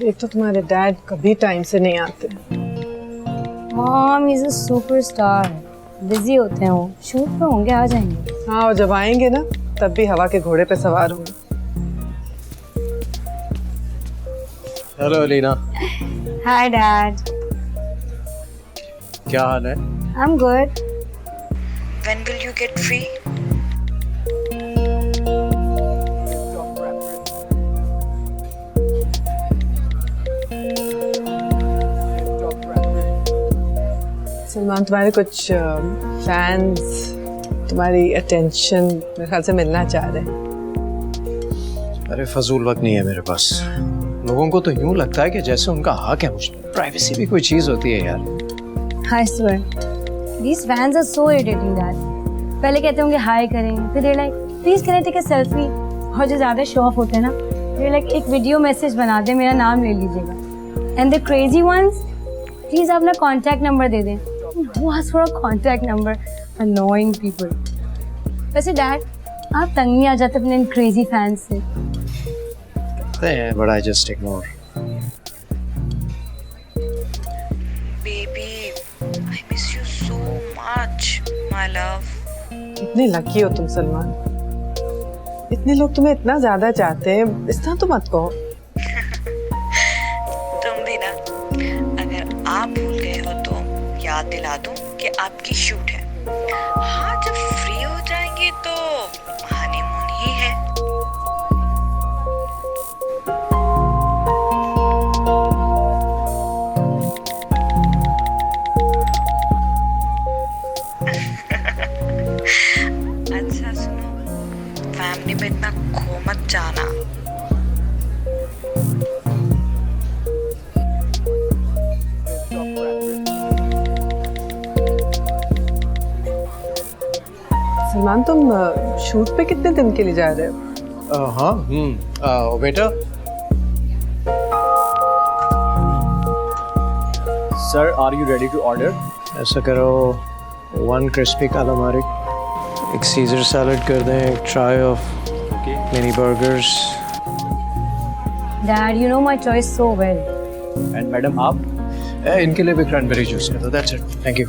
एक तो तुम्हारे डैड कभी टाइम से नहीं आते। Mom is a superstar, busy होते हैं वो, शूट पे होंगे, आ जाएंगे। हाँ, और जब आएंगे ना तब भी हवा के घोड़े पे सवार होंगे। हेलो अलीना। Hi dad. क्या हाल है? I am good. When will you get free? Salman, तुम्हारे कुछ फैंस तुम्हारी अटेंशन मेरे ख्याल से मिलना चाह रहे हैं। अरे फजूल वक्त नहीं है मेरे पास। लोगों को तो यूं लगता है कि जैसे उनका हक है मुझ पर। प्राइवेसी भी कोई चीज होती है यार। I swear, these fans are so irritating that. पहले कहते होंगे हाय करें, फिर ये like please can I take a selfie, और जो ज्यादा शो ऑफ होते हैं ना, ये लाइक एक वीडियो मैसेज बना दे, मेरा नाम ले लीजिएगा। And the crazy ones, please अपना कांटेक्ट नंबर दे दें। Who asked for a contact number? Annoying people. वैसे डैड, आप तंग नहीं आ जाते अपने इन क्रेजी फैंस से? But I just ignore. Baby, I miss you so much, my love. इतने लकी हो तुम सलमान, इतने लोग तुम्हें इतना ज्यादा चाहते हैं, इस तरह तो मत कहो। तुम भी ना, अगर आप भूल गए हो तो याद दिला दूं कि आपकी शूट है। हाँ, जब फ्री हो जाएंगे तो हनीमून ही है। अच्छा सुनो, फैमिली में इतना खो मत जाना। सलमान, तुम शूट पे कितने दिन के लिए जा रहे हो? हाँ बेटा। Sir, are you ready to order? ऐसा करो, 1 crispy calamari, एक सीजर सैलड कर दें, एक try of mini burgers. Dad, you know my choice so well. And madam, आप? इनके लिए भी क्रैनबेरी जूस कर दो। That's it. Thank you.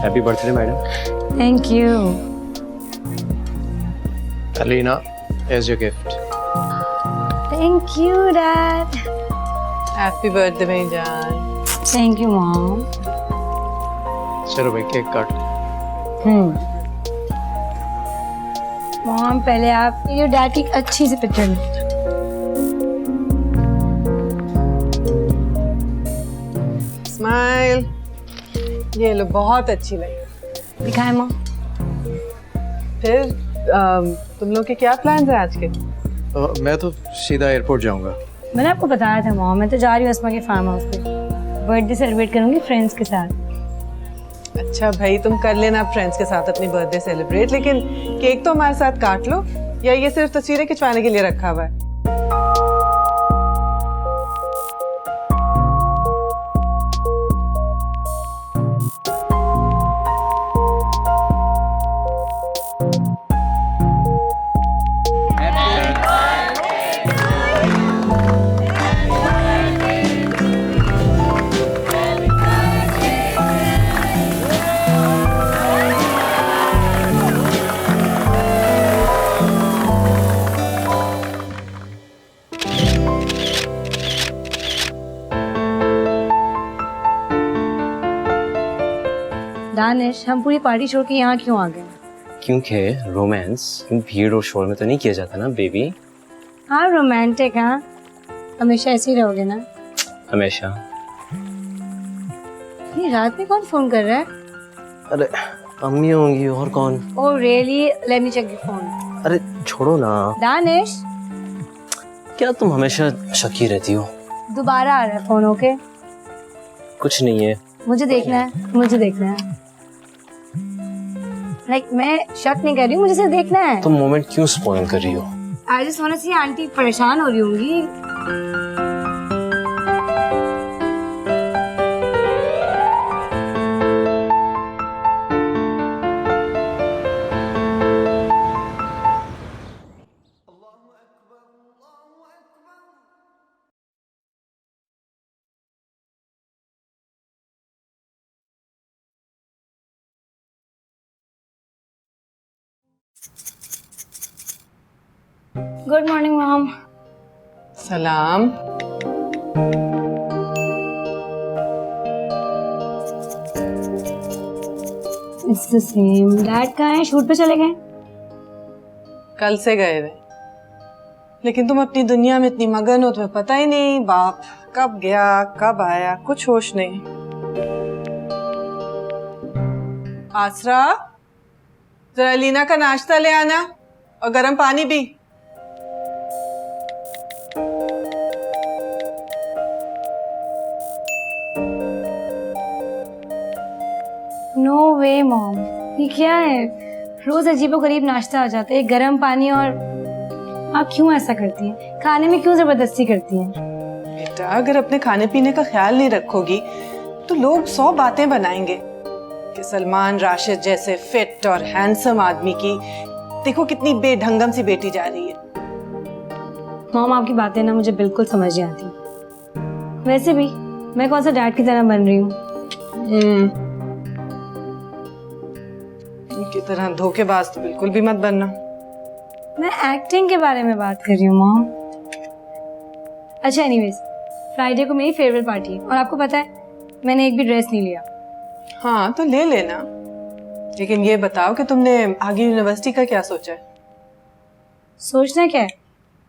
Happy birthday, madam. Thank you. Alina, here's your gift. Thank you, Dad. Happy birthday मेरी जान। Thank you, Mom. चलो भाई, केक काट। Mom, पहले आप ये डैड की अच्छी सी पिक्चर लो। स्माइल, ये लो, बहुत अच्छी लगी। दिखाए मॉम। फिर तुम लोग के क्या प्लान्स हैं आज के? मैं तो सीधा एयरपोर्ट जाऊंगा। मैंने आपको बताया था मॉम, मैं तो जा रही हूँ अस्मा के फार्म हाउस पे, बर्थडे सेलिब्रेट करूंगी फ्रेंड्स के साथ। अच्छा भाई, तुम कर लेना फ्रेंड्स के साथ अपनी बर्थडे सेलिब्रेट, लेकिन केक तो हमारे साथ काट लो, या ये सिर्फ तस्वीरें खिंचवाने के लिए रखा हुआ है? दानिश, हम पूरी पार्टी छोड़ के यहाँ क्यों आ गए? क्योंकि रोमांस भीड़ और शोर में तो नहीं किया जाता ना बेबी। हाँ, रोमांटिक। हाँ, हमेशा ऐसे ही रहोगे ना? हमेशा। ये रात में कौन फोन कर रहा है? अरे अम्मी होंगी, और कौन? Oh really? Let me check your phone. अरे छोड़ो ना। दानिश, क्या तुम हमेशा शकी रहती हो? दोबारा आ रहा है फोन। ओके, कुछ नहीं है। मुझे देखना है, मुझे देखना है। लाइक मैं शक नहीं कर रही हूँ, मुझे सिर्फ देखना है। तुम मोमेंट क्यों स्पॉइल कर रही हो? I just want to see aunty परेशान हो रही होंगी। Good morning mom. सलाम। It's the same. डैड कहाँ हैं? शूट पे चले गए? कल से गए वे, लेकिन तुम अपनी दुनिया में इतनी मगन हो, तुम्हें पता ही नहीं बाप कब गया कब आया, कुछ होश नहीं। आसरा, जरा लीना का नाश्ता ले आना और गर्म पानी भी। नो वे मॉम, ये क्या है? रोज अजीबोगरीब नाश्ता आ जाता है, गर्म पानी। और आप क्यों ऐसा करती हैं? खाने में क्यों जबरदस्ती करती हैं? बेटा, अगर अपने खाने पीने का ख्याल नहीं रखोगी तो लोग 100 बातें बनाएंगे कि सलमान राशिद जैसे फिट और हैंडसम आदमी की देखो कितनी बेढंगम सी बेटी जा रही है। मॉम, आपकी बातें ना मुझे बिल्कुल समझ नहीं आती। वैसे भी मैं कौन सा डैड की तरह बन रही हूँ? की तरह धोखेबाज तो बिल्कुल भी मत बनना। मैं एक्टिंग के बारे में बात कर रही हूँ मॉम। अच्छा एनीवेज, फ्राइडे को मेरी फेवरेट पार्टी है और आपको पता है मैंने एक भी ड्रेस नहीं लिया। हाँ तो ले लेना, लेकिन ये बताओ कि तुमने आगे यूनिवर्सिटी का क्या सोचा है? सोचना क्या है,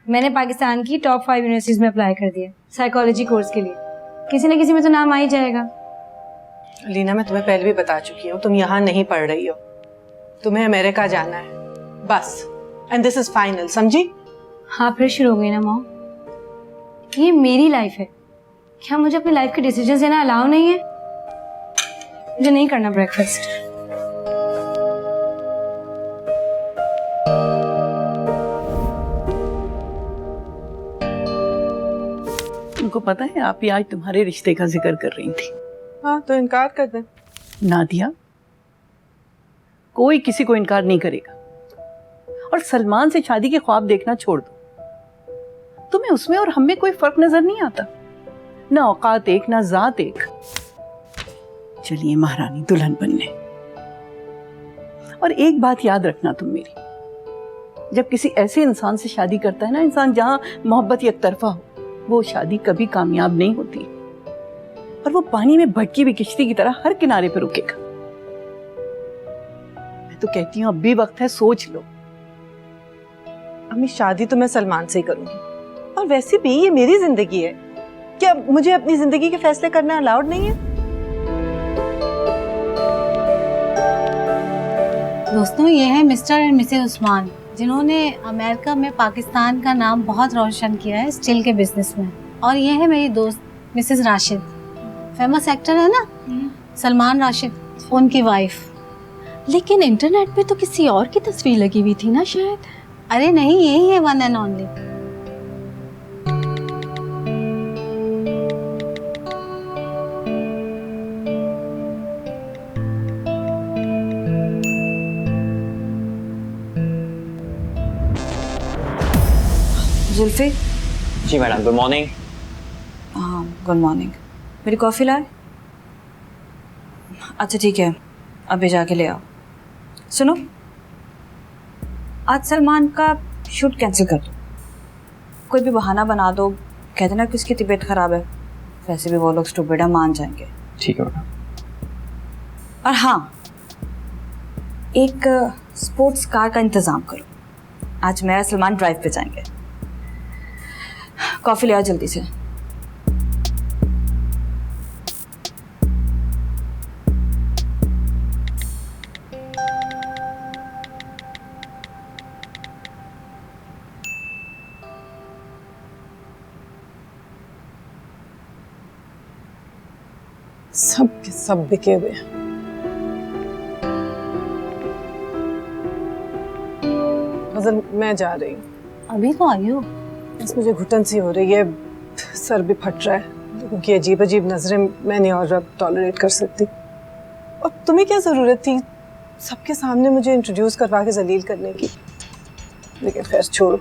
मैंने पाकिस्तान की टॉप 5 यूनिवर्सिटीज में अप्लाई कर दिया साइकोलॉजी कोर्स के लिए। किसी न किसी में तो नाम आ ही जाएगा। लीना, मैं तुम्हें पहले भी बता चुकी हूँ, तुम यहाँ नहीं पढ़ रही हो, तुम्हें अमेरिका जाना है बस। एंड दिस इज फाइनल, समझी? हाँ फिर शुरू हो गई ना मॉम। ये मेरी लाइफ है, क्या मुझे अपनी लाइफ के डिसीजन लेना अलाउ नहीं है? मुझे नहीं करना ब्रेकफास्ट। तुमको पता है आप ही आज तुम्हारे रिश्ते का जिक्र कर रही थी। हाँ तो इनकार कर दे। नादिया, कोई किसी को इनकार नहीं करेगा। और सलमान से शादी के ख्वाब देखना छोड़ दो। तुम्हें उसमें और हमें कोई फर्क नजर नहीं आता, ना औकात एक ना जात एक। चलिए महारानी दुल्हन बनने। और एक बात याद रखना तुम मेरी, जब किसी ऐसे इंसान से शादी करता है ना इंसान जहां मोहब्बत एक तरफा हो, वो शादी कभी कामयाब नहीं होती। और वो पानी में भटकी हुई किश्ती की तरह हर किनारे पर रुकेगा। मैं तो कहती हूँ अब भी वक्त है, सोच लो। अम्मी, शादी तो मैं सलमान से ही करूंगी, और वैसे भी ये मेरी जिंदगी है। क्या मुझे अपनी जिंदगी के फैसले करना अलाउड नहीं है? दोस्तों, ये है मिस्टर एंड मिसेस उस्मान, जिन्होंने अमेरिका में पाकिस्तान का नाम बहुत रोशन किया है स्टील के बिजनेस में। और ये है मेरी दोस्त मिसेस राशिद, फेमस एक्टर है ना सलमान राशिद, उनकी वाइफ। लेकिन इंटरनेट पे तो किसी और की तस्वीर लगी हुई थी ना शायद। अरे नहीं, यही है वन एंड ओनली। जुल्फी। जी मैडम, गुड मॉर्निंग। हाँ गुड मॉर्निंग। मेरी कॉफ़ी लाए? अच्छा ठीक है, अभी जाके ले आओ। सुनो, आज सलमान का शूट कैंसिल कर दो। कोई भी बहाना बना दो, कह देना कि उसकी तबीयत ख़राब है। वैसे भी वो लोग स्टूपिड है, मान जाएंगे। ठीक है मैडम। और हाँ, एक स्पोर्ट्स कार का इंतज़ाम करो। आज मैं सलमान ड्राइव पे जाएंगे। कॉफ़ी ले आओ जल्दी से। सब के सब बिके हुए। फजल मैं जा रही हूँ। अभी तो आई हो। बस मुझे घुटन सी हो रही है, सर भी फट रहा है, लोगों की अजीब अजीब नजरें मैं नहीं और अब टॉलरेट कर सकती। और तुम्हें क्या जरूरत थी सबके सामने मुझे इंट्रोड्यूस करवा के जलील करने की? लेकिन खैर छोड़ो,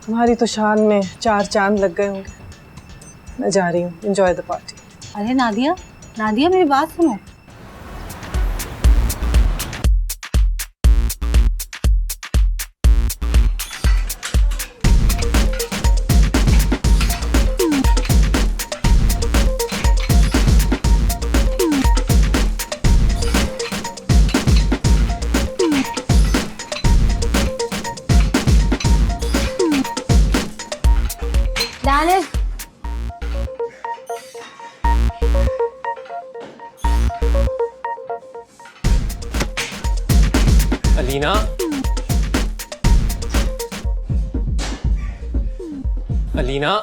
तुम्हारी तो शान में 4 चांद लग गए होंगे। मैं जा रही हूँ, एंजॉय द पार्टी। अरे नादिया, नादिया मेरी बात सुनो। दानिश, अलीना, अलीना,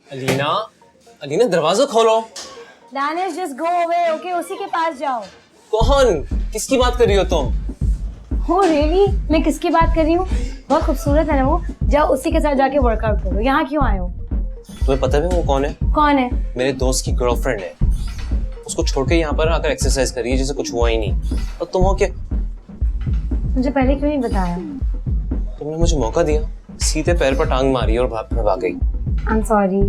अलीना, अलीना दरवाजा खोलो। Danish just go away, okay? उसी के पास जाओ। कौन? किसकी बात कर रही हो तुम? हो रियली? मैं किसकी बात कर रही हूँ? बहुत खूबसूरत है ना वो। जाओ उसी के साथ जाके वर्कआउट करो। यहाँ क्यों आए हो? तुम्हें पता है वो कौन है? कौन है? मेरे दोस्त की गर्लफ्रेंड है। उसको छोड़ के यहाँ पर आकर एक्सरसाइज कर रही है जैसे कुछ हुआ ही नहीं। और तुम हो क्या? मुझे पहले क्यों नहीं बताया? तुमने मुझे मौका दिया, सीधे पैर पर टांग मारी और भाग गई। I am sorry.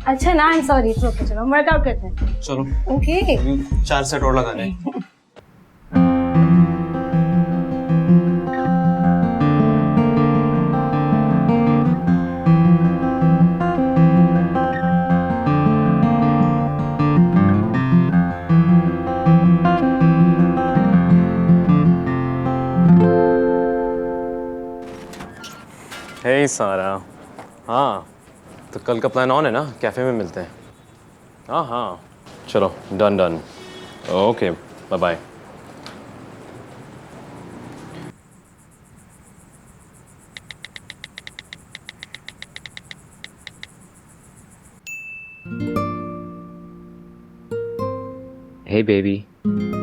अच्छा ना, आई एम सॉरी। तो चलो हम वर्कआउट करते हैं। चलो ओके। 4 सेट और लगाने हैं। हे सारा, हाँ तो कल का प्लान ऑन है ना? कैफे में मिलते हैं। हाँ हाँ चलो, done done. Okay bye bye. Hey baby,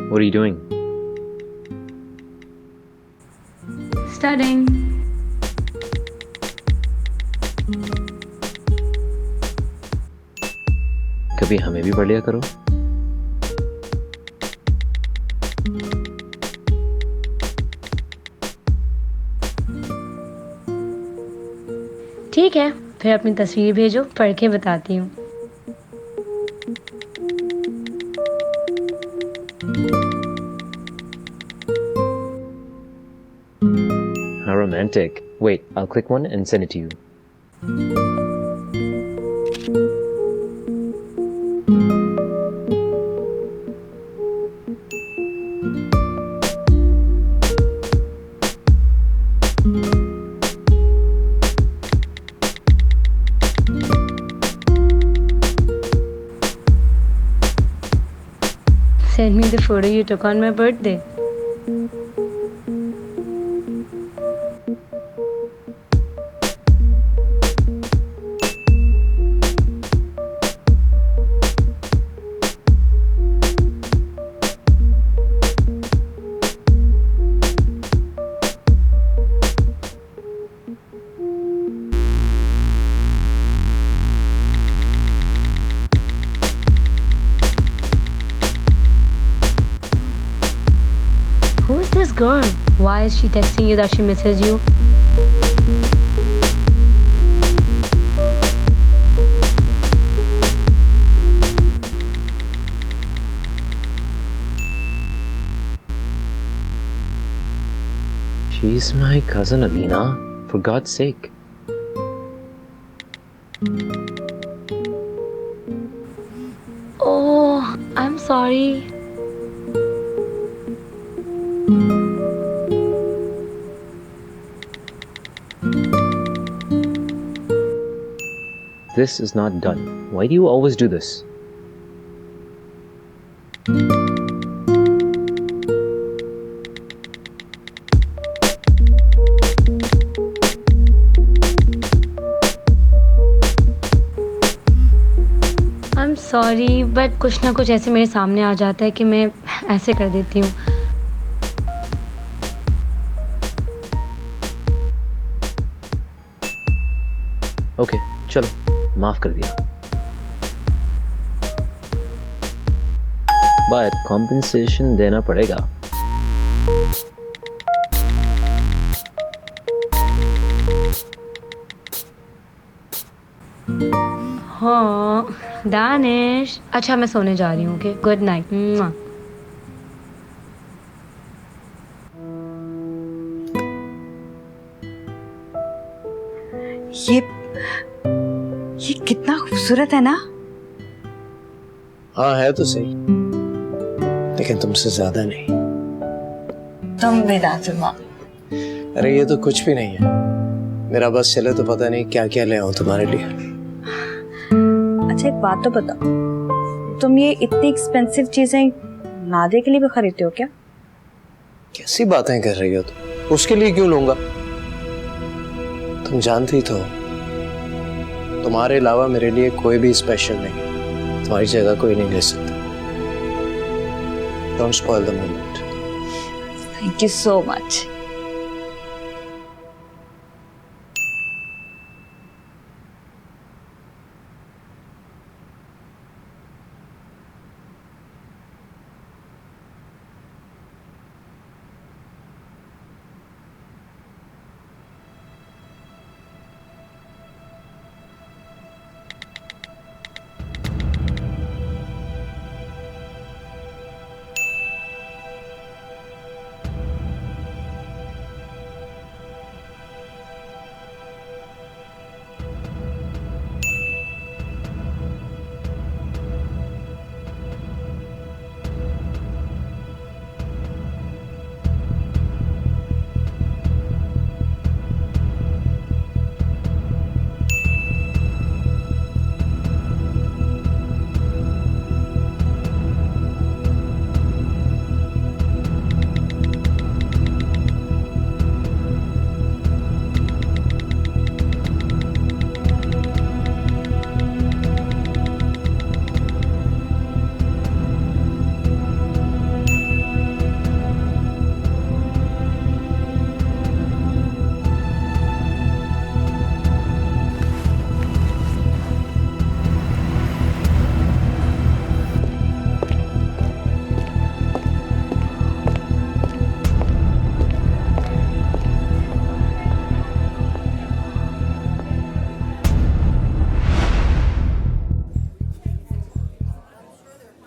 what are you doing? Studying. कभी हमें भी पढ़ लिया करो। ठीक है, फिर अपनी तस्वीर भेजो, पढ़ के बताती हूँ। How romantic. Wait, I'll click one and send it to you. Send me the photo you took on my birthday. Who is this girl? Why is she texting you that she misses you? She's my cousin Alina, for God's sake. Oh, I'm sorry. This is not done. Why do you always do this? I'm sorry, but कुछ ना कुछ ऐसे मेरे सामने आ जाता है कि मैं ऐसे कर देती हूँ। ओके चलो माफ कर दिया। बट कॉम्पेंसेशन देना पड़ेगा। हाँ दानिश, अच्छा मैं सोने जा रही हूँ। Okay, good night. ये कितना खूबसूरत है ना। हाँ है तो सही, लेकिन तुमसे ज्यादा नहीं। तुम भी दाजुमा। अरे ये तो कुछ भी नहीं है, मेरा बस चले तो पता नहीं क्या क्या ले आओ तुम्हारे लिए। अच्छा एक बात तो बताओ, तुम ये इतनी एक्सपेंसिव चीजें नादिया के लिए भी खरीदते हो क्या? कैसी बातें कर रही हो तुम? उसके लिए क्यों लूंगा? तुम जानती तो हो, तुम्हारे अलावा मेरे लिए कोई भी स्पेशल नहीं, तुम्हारी जगह कोई नहीं ले सकता। Don't spoil the moment. Thank you so much.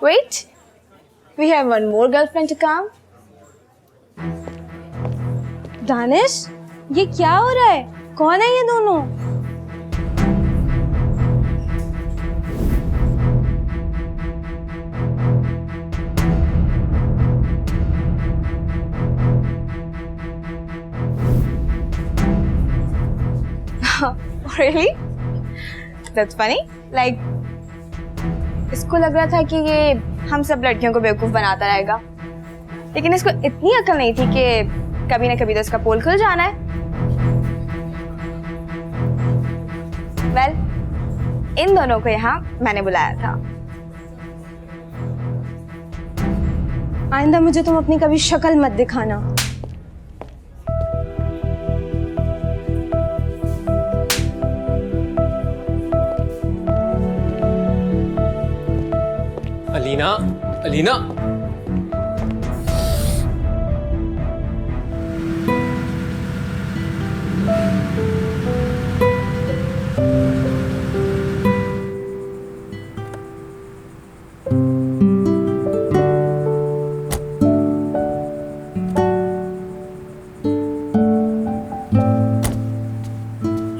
Wait, we have one more girlfriend to come. Danish, ये क्या हो रहा है? कौन है ये दोनों? Really? That's funny. Like, इसको लग रहा था कि ये हम सब लड़कियों को बेवकूफ बनाता रहेगा, लेकिन इसको इतनी अकल नहीं थी कि कभी ना कभी तो इसका पोल खुल जाना है। वेल, इन दोनों को यहाँ मैंने बुलाया था। आइंदा मुझे तुम अपनी कभी शक्ल मत दिखाना। अलीना, अलीना।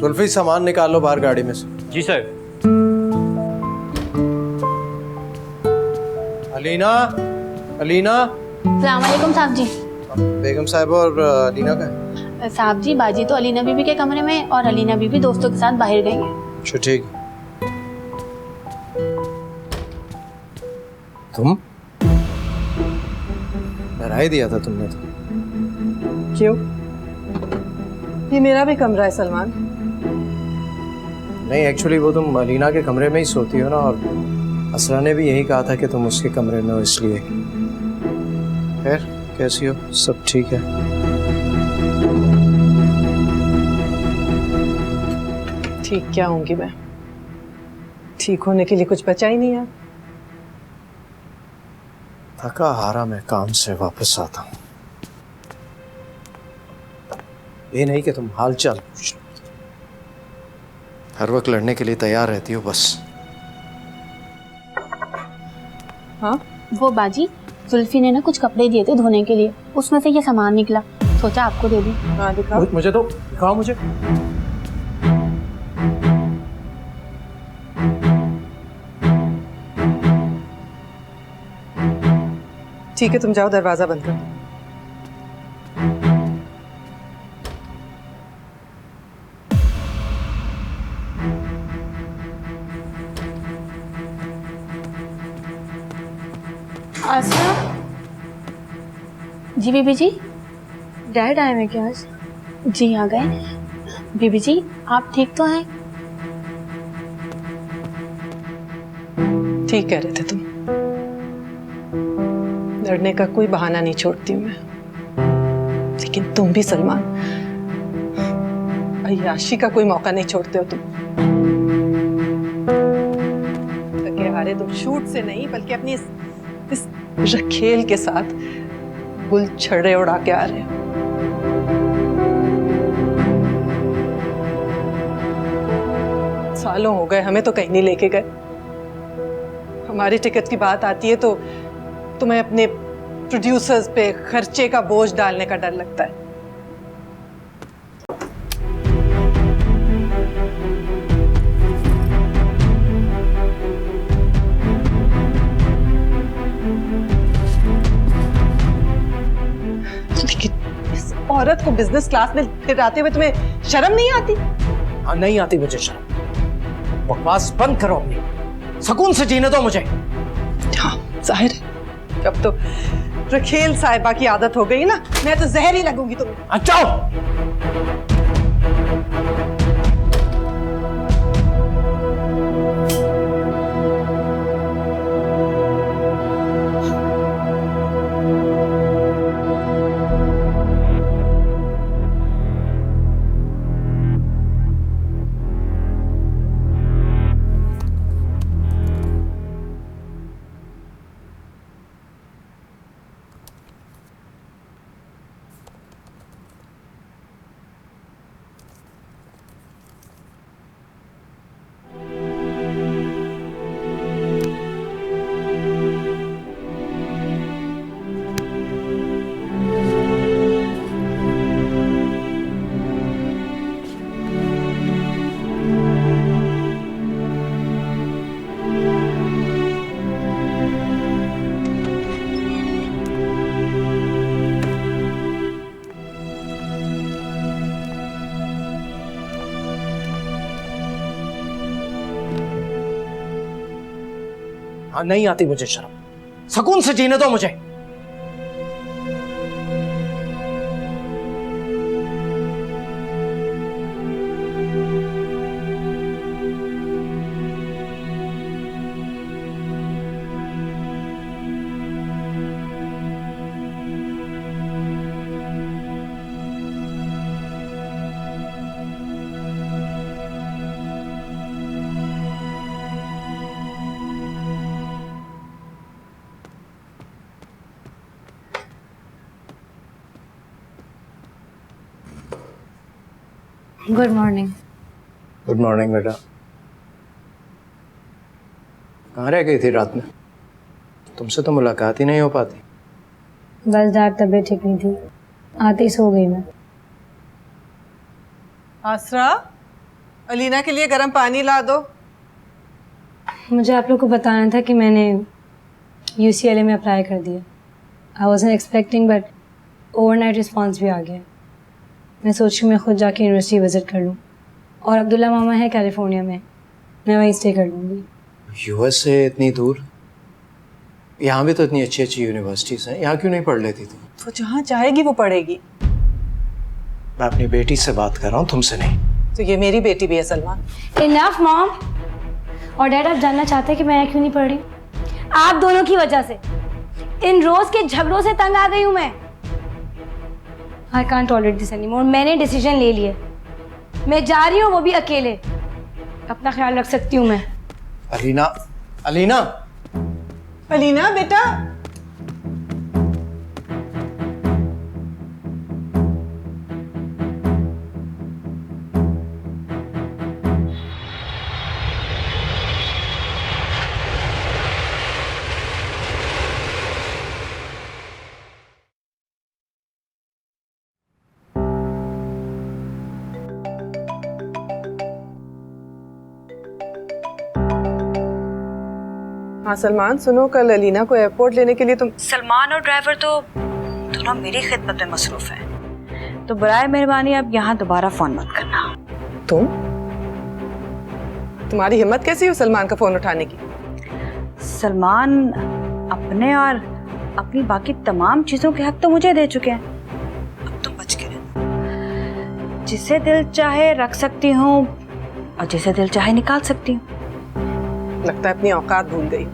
जुल्फी सामान निकालो बाहर गाड़ी में से। जी सर। अलीना, अलीना। अस्सलाम वालेकुम साहब जी। बेगम साहब और अलीना का है? साहब जी, बाजी तो अलीना बीबी के कमरे में और अलीना बीबी दोस्तों के साथ बाहर गई हैं। अच्छा ठीक। तुम डरा ही दिया था तुमने तो। क्यों? ये मेरा भी कमरा है सलमान। नहीं, एक्चुअली वो तुम अलीना के कमरे में ही सोती हो ना, और असरा ने भी यही कहा था कि तुम उसके कमरे में हो, इसलिए। खैर, कैसी हो? सब ठीक है? ठीक क्या होंगी मैं? ठीक होने के लिए कुछ बचा ही नहीं यार। थका हारा मैं काम से वापस आता हूँ, ये नहीं कि तुम हाल चाल पूछ लो, हर वक्त लड़ने के लिए तैयार रहती हो बस। हाँ वो बाजी, जुल्फी ने ना कुछ कपड़े दिए थे धोने के लिए, उसमें से ये सामान निकला, सोचा आपको दे दूं। हाँ दिखाओ। मुझे तो दिखाओ मुझे। ठीक है तुम जाओ, दरवाजा बंद कर। आसरा जी बीबी जी। डैड आए हैं क्या आज? जी आ गए। बीबी जी आप ठीक तो हैं? ठीक कह रहे थे तुम, लड़ने का कोई बहाना नहीं छोड़ती हूँ मैं, लेकिन तुम भी सलमान, अय्याशी का कोई मौका नहीं छोड़ते हो तुम। थके हारे तुम शूट से नहीं बल्कि अपनी इस रखेल के साथ गुल छड़े उड़ा के आ रहे हो। सालों हो गए हमें तो कहीं नहीं लेके गए, हमारी टिकट की बात आती है तो तुम्हें अपने प्रोड्यूसर्स पे खर्चे का बोझ डालने का डर लगता है। लेकिन इस औरत को बिजनेस क्लास में फिर आते हुए तुम्हें शर्म नहीं आती? हाँ नहीं आती मुझे शर्म। बकवास बंद करो अपनी, सुकून से जीने दो मुझे। हाँ जाहिर है, अब तो रखेल साहिबा की आदत हो गई ना, मैं तो जहर ही लगूंगी तुम्हें। अच्छा हाँ नहीं आती मुझे शर्म, सुकून से जीने दो मुझे। Good morning. गुड मॉर्निंग बेटा। कहाँ रह गई थी रात में? तुमसे तो मुलाकात ही नहीं हो पाती। बस डैड तबीयत ठीक नहीं थी, आते ही सो गई मैं। आसरा, अलीना के लिए गर्म पानी ला दो। मुझे आप लोग को बताना था कि मैंने UCLA में अप्लाई कर दिया। आई वॉज़न्ट एक्सपेक्टिंग बट ओवरनाइट रिस्पॉन्स भी आ गया। मैं सोची मैं खुद जाके यूनिवर्सिटी विज़िट कर लूँ, और अब्दुल्ला मामा है कैलिफोर्निया में, मैं वहीं स्टे कर लूँगी। US से इतनी दूर? यहाँ भी तो इतनी अच्छी अच्छी यूनिवर्सिटीज़ हैं, यहाँ क्यों नहीं पढ़ लेती तुम? वो जहाँ चाहेगी वो पढ़ेगी। मैं अपनी बेटी से बात कर रहा हूँ, तुमसे नहीं। तो ये मेरी बेटी भी है सलमान। Enough mom. और डैड आप जानना चाहते हैं कि मैं क्यों नहीं पढ़ रही? आप दोनों की वजह से, इन रोज के झगड़ों से तंग आ गई हूँ मैं। I can't tolerate this anymore. मैंने डिसीजन ले लिया, मैं जा रही हूँ, वो भी अकेले। अपना ख्याल रख सकती हूँ मैं। अलीना, अलीना, अलीना बेटा। हाँ सलमान, सुनो, कल अलीना को एयरपोर्ट लेने के लिए तुम। सलमान और ड्राइवर तो दोनों मेरी खिदमत में मसरूफ हैं, तो बराए मेहरबानी आप यहाँ दोबारा फोन मत करना। तुम्हारी हिम्मत कैसी हो सलमान का फोन उठाने की? सलमान अपने और अपनी बाकी तमाम चीजों के हक तो मुझे दे चुके हैं, अब तुम बच के रहना। जिसे दिल चाहे रख सकती हूँ और जिसे दिल चाहे निकाल सकती हूँ। लगता है अपनी औकात भूल गई।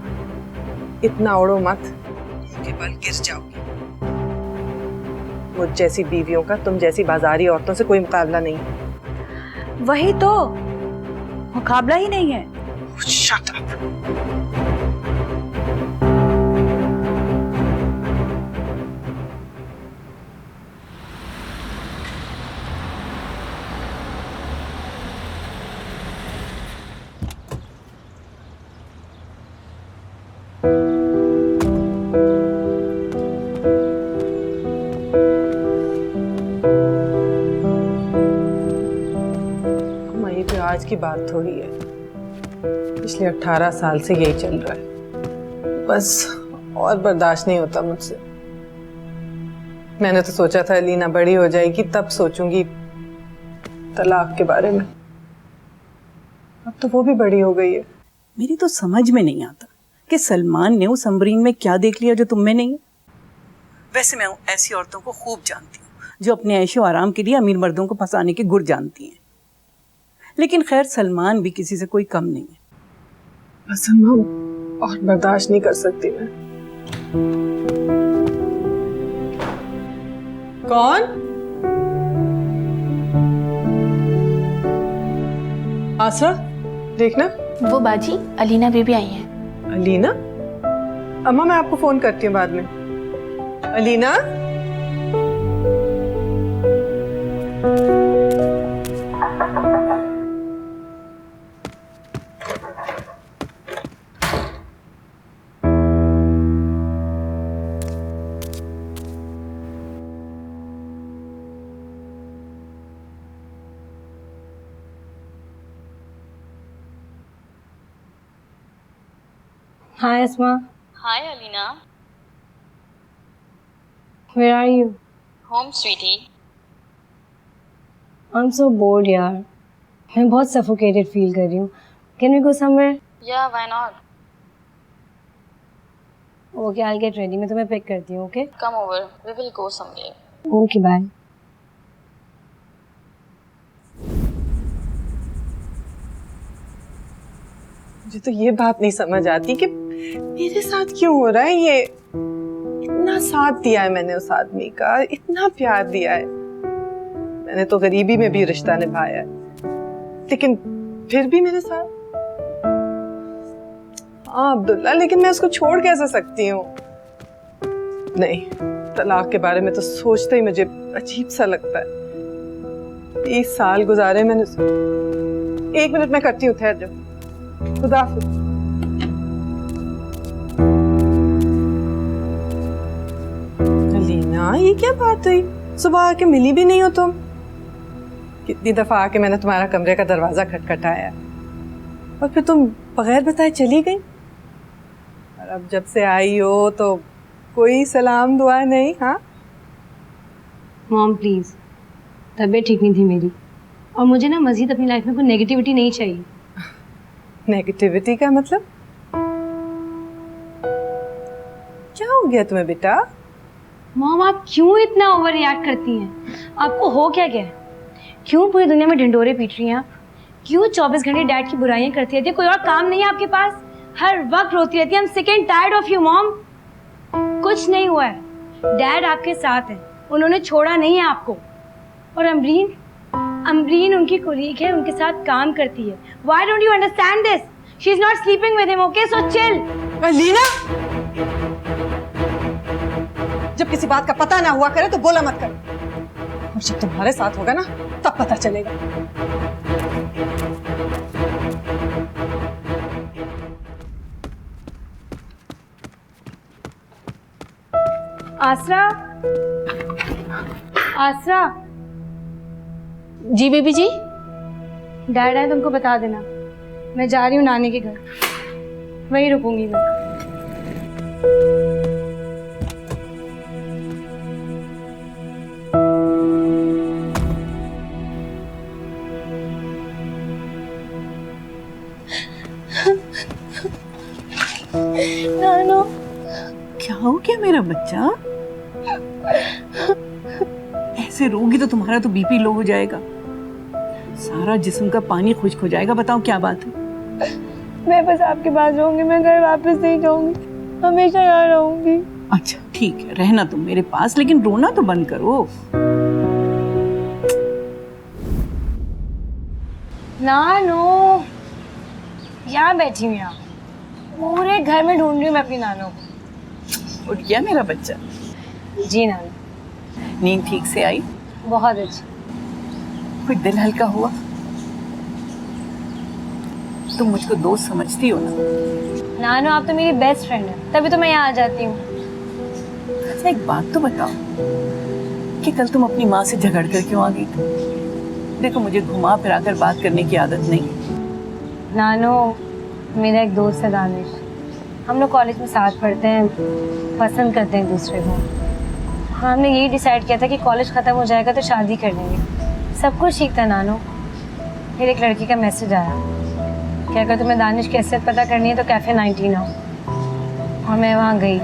इतना उड़ो मत कि बल गिर जाओगी। मुझ जैसी बीवियों का तुम जैसी बाजारी औरतों से कोई मुकाबला नहीं है। वही तो, मुकाबला ही नहीं है। Shut up. आज की बात थोड़ी है, पिछले 18 साल से यही चल रहा है। बस और बर्दाश्त नहीं होता मुझसे। मैंने तो सोचा था अलीना बड़ी हो जाएगी तब सोचूंगी तलाक के बारे में, अब तो वो भी बड़ी हो गई है। मेरी तो समझ में नहीं आता कि सलमान ने उस अमरीन में क्या देख लिया जो तुम में नहीं है। वैसे मैं ऐसी औरतों को खूब जानती हूँ जो अपने ऐशो आराम के लिए अमीर मर्दों को फंसाने के गुर जानती हैं, लेकिन खैर सलमान भी किसी से कोई कम नहीं है। बस हम और बर्दाश्त नहीं कर सकती मैं। कौन? आसरा, देखना। वो बाजी अलीना बेबी आई हैं। अलीना? अम्मा मैं आपको फोन करती हूँ बाद में। Alina? Hi Asma. Hi Alina. Where are you? Home sweetie. I'm so bored यार। मैं बहुत suffocated feel कर रही हूँ। Can we go somewhere? Yeah, why not? Okay, I'll get ready. मैं तुम्हें pick करती हूँ, okay? Come over. We will go somewhere. Okay, bye. मुझे तो ये बात नहीं समझ आती कि मेरे साथ क्यों हो रहा है ये। इतना साथ दिया है मैंने उस आदमी का, इतना प्यार दिया है मैंने, तो गरीबी में भी रिश्ता निभाया है, लेकिन फिर भी मेरे साथ। हाँ अब्दुल्ला, लेकिन मैं उसको छोड़ कैसे सकती हूँ? नहीं, तलाक के बारे में तो सोचते ही मुझे अजीब सा लगता है। 20 साल गुजारे मैंने। 1 मिनट मैं करती हूँ, ठहर जाओ। खुदा हाफिज। अलीना, ये क्या बात हुई? सुबह आके मिली भी नहीं हो तुम। कितनी दफा आके मैंने तुम्हारा कमरे का दरवाजा खटखटाया और फिर तुम बगैर बताए चली गई। और अब जब से आई हो तो कोई सलाम दुआ नहीं। हाँ मॉम प्लीज, तबीयत ठीक नहीं थी मेरी, और मुझे ना मजीद अपनी लाइफ में कोई नेगेटिविटी नहीं चाहिए। नेगेटिविटी का मतलब? क्या हो गया तुम्हें बेटा? मॉम आप क्यों इतना ओवर रिएक्ट करती हैं? आपको हो क्या गया? क्यों पूरी दुनिया में ढिंडोरे पीट रही हैं आप? क्यों 24 घंटे डैड की बुराइयां करती रहती है? कोई और काम नहीं है आपके पास? हर वक्त रोती रहती है I am sick and tired of you mom. कुछ नहीं हुआ है, डैड आपके साथ है, उन्होंने छोड़ा नहीं है आपको। और अमरीन अम्बरीन उनकी कोलीग है, उनके साथ काम करती है। Why don't you understand this? She's not sleeping with him, okay? So chill. Leena, जब किसी बात का पता ना हुआ करे तो बोला मत कर, और जब तुम्हारे साथ होगा ना तब पता चलेगा। आसरा, आसरा, जी बेबी जी। डैड है, तुमको बता देना मैं जा रही हूँ नानी के घर, वहीं रुकूंगी मैं। नानो, क्या हो गया मेरा बच्चा? ऐसे रोगी तो तुम्हारा तो बीपी लो हो जाएगा, सारा जिस्म का पानी खुश्क हो जाएगा। बताओ क्या बात है? मैं बस आपके पास रहूंगी, मैं घर वापस नहीं जाऊंगी, हमेशा यहाँ रहूंगी। अच्छा ठीक है, रहना तुम मेरे पास, लेकिन रोना तो बंद करो। नानो, यहाँ बैठी हूँ, यहाँ पूरे घर में ढूंढ रही हूँ मैं अपनी नानो को। उठ गया मेरा बच्चा? जी नानो। नींद ठीक से आई? बहुत अच्छी। कोई दिल हल्का हुआ? तुम मुझको दोस्त समझती हो ना? नानो, आप तो मेरी बेस्ट फ्रेंड है, तभी तो मैं यहाँ आ जाती हूँ। अच्छा एक बात तो बताओ कि कल तुम अपनी माँ से झगड़ कर क्यों आ गई थी? देखो मुझे घुमा फिरा कर बात करने की आदत नहीं है। नानो, मेरा एक दोस्त है दानिश, हम लोग कॉलेज में साथ पढ़ते हैं, पसंद करते हैं एक दूसरे को। हमने यही डिसाइड किया था कि कॉलेज ख़त्म हो जाएगा तो शादी कर लेंगे। सब कुछ ठीक था नानो, फिर एक लड़की का मैसेज आया कि अगर तुम्हें दानिश की हैसियत पता करनी है तो कैफ़े 19 आओ, और मैं वहाँ गई।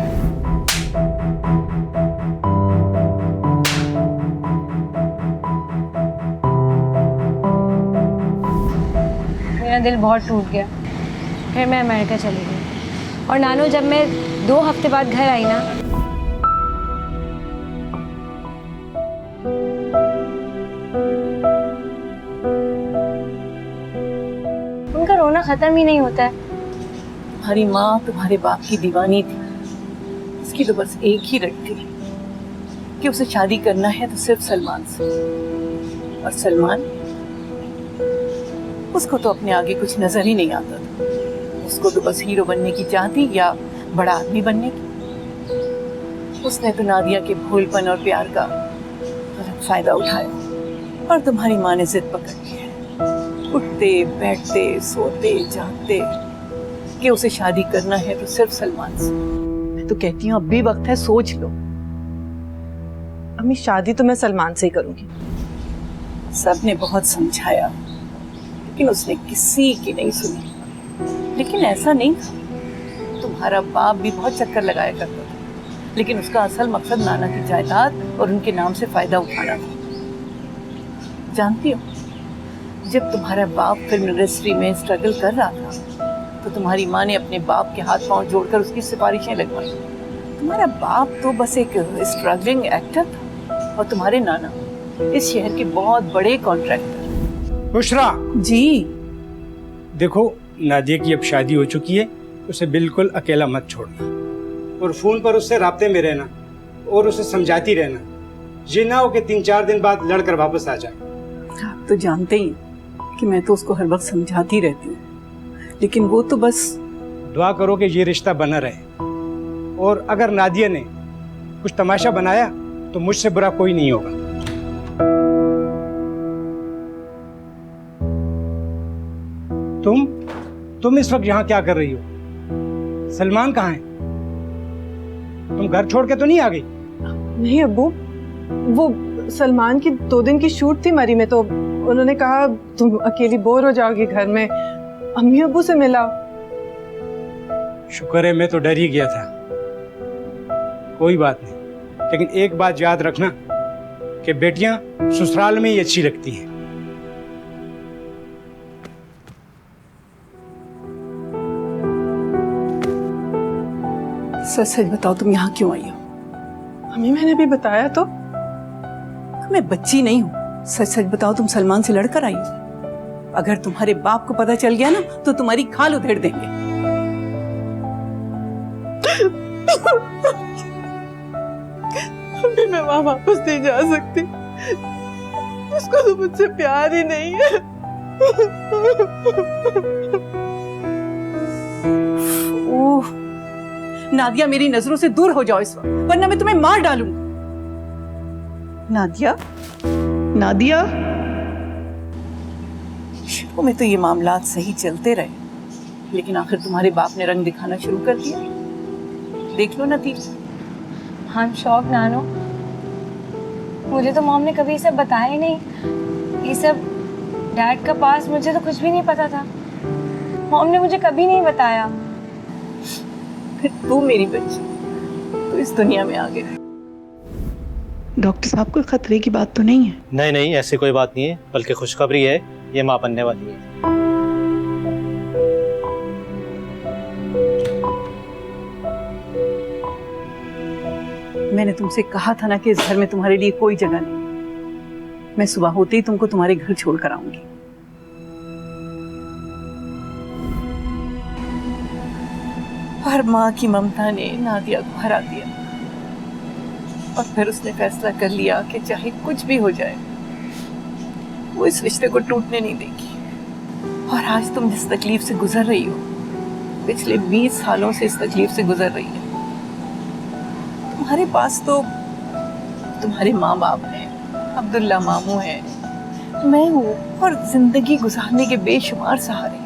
मेरा दिल बहुत टूट गया, फिर मैं अमेरिका चली गई। और नानो, जब मैं 2 हफ्ते बाद घर आई ना, उनका रोना खत्म ही नहीं होता है। तुम्हारी माँ तुम्हारे बाप की दीवानी थी, उसकी तो बस एक ही रट थी कि उसे शादी करना है तो सिर्फ सलमान से, और सलमान, उसको तो अपने आगे कुछ नजर ही नहीं आता था। उसको तो बस हीरो बनने की चाह थी या बड़ा आदमी बनने की। उसने तो नादिया के भोलपन और प्यार का गलत फायदा उठाया, और तुम्हारी माँ ने जिद पकड़ ली है, उठते बैठते सोते जागते कि उसे शादी करना है तो सिर्फ सलमान से। मैं तो कहती हूँ अब भी वक्त है, सोच लो। अम्मी, शादी तो मैं सलमान से ही करूंगी। सबने बहुत समझाया लेकिन उसने किसी की नहीं सुनी। लेकिन ऐसा नहीं था, तुम्हारा बाप भी बहुत चक्कर लगाया करता था, लेकिन उसका असल मकसद नाना की जायदाद और उनके नाम से फायदा उठाना था। जानती हो, जब तुम्हारा बाप फिल्म इंडस्ट्री में स्ट्रगल कर रहा था तो तुम्हारी माँ ने अपने बाप के हाथ पांव जोड़कर उसकी सिफारिशें लगवाई। तुम्हारा बाप तो बस एक स्ट्रगलिंग एक्टर था, और तुम्हारे नाना इस शहर के बहुत बड़े कॉन्ट्रैक्टर। बुशरा जी। देखो, नादिया की अब शादी हो चुकी है, उसे बिल्कुल अकेला मत छोड़ना, और फोन पर उससे राब्ते में रहना और उसे समझाती रहना। ये ना हो कि 3-4 दिन बाद लड़कर वापस आ जाए। आप तो जानते ही कि मैं तो उसको हर वक्त समझाती रहती हूँ, लेकिन वो तो बस। दुआ करो कि ये रिश्ता बना रहे, और अगर नादिया ने कुछ तमाशा बनाया तो मुझसे बुरा कोई नहीं होगा। तुम इस वक्त यहाँ क्या कर रही हो? सलमान कहाँ है? तुम घर छोड़ के तो नहीं आ गई? नहीं अब्बू, वो सलमान की 2 दिन की शूट थी मरी में, तो उन्होंने कहा तुम अकेली बोर हो जाओगी घर में, अम्मी अब्बू से मिलाओ। शुक्र है, मैं तो डर ही गया था। कोई बात नहीं, लेकिन एक बात याद रखना कि बेटियां ससुराल में ही अच्छी लगती हैं। सच सच बताओ, तुम यहाँ क्यों आई हो? अम्मी, मैंने अभी बताया तो। मैं बच्ची नहीं हूँ, सच सच बताओ, तुम सलमान से लड़कर आई हो? अगर तुम्हारे बाप को पता चल गया ना तो तुम्हारी खाल उधेड़ देंगे। अभी मैं वहां वापस नहीं जा सकती, उसको तो मुझसे प्यार ही नहीं है। ओह नादिया, मेरी नजरों से दूर हो जाओ इस वक्त, वरना मैं तुम्हें मार डालूंगी। नादिया, नादिया, शुरू में तो ये मामलात सही चलते रहे, लेकिन आखिर तुम्हारे बाप ने रंग दिखाना शुरू कर दिया। देख लो नतीजा। आई एम शॉक नानो, मुझे तो मॉम ने कभी ये सब बताया ही नहीं। ये सब डैड का पास मुझे तो कुछ भी नहीं पता था। मॉम ने मुझे कभी नहीं बताया। फिर तू मेरी बच्ची तो इस दुनिया में आ गया। डॉक्टर साहब, कोई खतरे की बात तो नहीं है? नहीं नहीं, ऐसी कोई बात नहीं है, बल्कि खुशखबरी है, ये माँ बनने वाली है। मैंने तुमसे कहा था ना कि इस घर में तुम्हारे लिए कोई जगह नहीं। मैं सुबह होते ही तुमको तुम्हारे घर छोड़कर आऊंगी। पर माँ की ममता ने नादिया को हरा दिया और फिर उसने फैसला कर लिया कि चाहे कुछ भी हो जाए वो इस रिश्ते को टूटने नहीं देगी। और आज तुम जिस तकलीफ से गुजर रही हो, पिछले 20 सालों से इस तकलीफ से गुजर रही है। तुम्हारे पास तो तुम्हारे माँ बाप हैं, अब्दुल्ला मामू हैं, मैं हूँ और जिंदगी गुजारने के बेशुमार सहारे।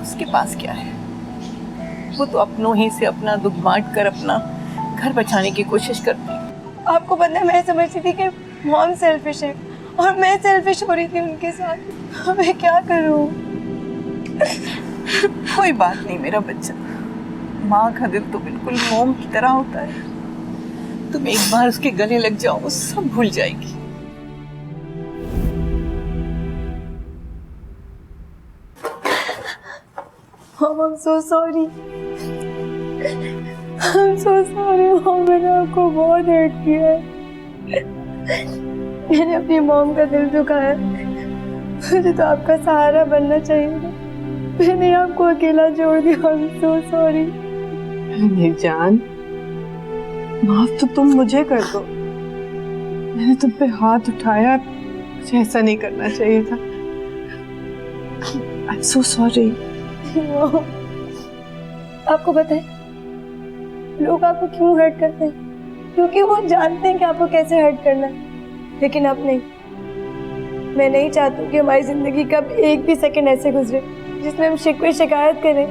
उसके पास क्या है? वो तो अपनों ही से अपना दुख बांट कर अपना घर बचाने की कोशिश करती है। आपको पता है, मैं समझती थी कि मॉम सेल्फिश है और मैं सेल्फिश हो रही थी उनके साथ। मैं क्या करूं? कोई बात नहीं मेरा बच्चा, माँ का दिल तो बिल्कुल मोम की तरह होता है। तुम एक बार उसके गले लग जाओ, वो सब भूल जाएगी। Mom, I'm so sorry. I'm so sorry, Mom. मैंने आपको बहुत हर्ट किया है। मैंने अपनी मॉम का दिल दुखाया। मुझे तो आपका सहारा बनना चाहिए था। मैंने आपको अकेला छोड़ दिया। I'm so sorry. मेरी जान, माफ तो तुम मुझे कर दो। मैंने तुम पे हाथ उठाया, मुझे ऐसा नहीं करना चाहिए था। I'm so sorry. आपको पता है लोग आपको क्यों हर्ट करते हैं? क्योंकि वो जानते हैं कि आपको कैसे हर्ट करना है, लेकिन अब नहीं। मैं नहीं चाहती कि हमारी जिंदगी का एक भी सेकंड ऐसे गुजरे जिसमें हम शिकवे शिकायत करें।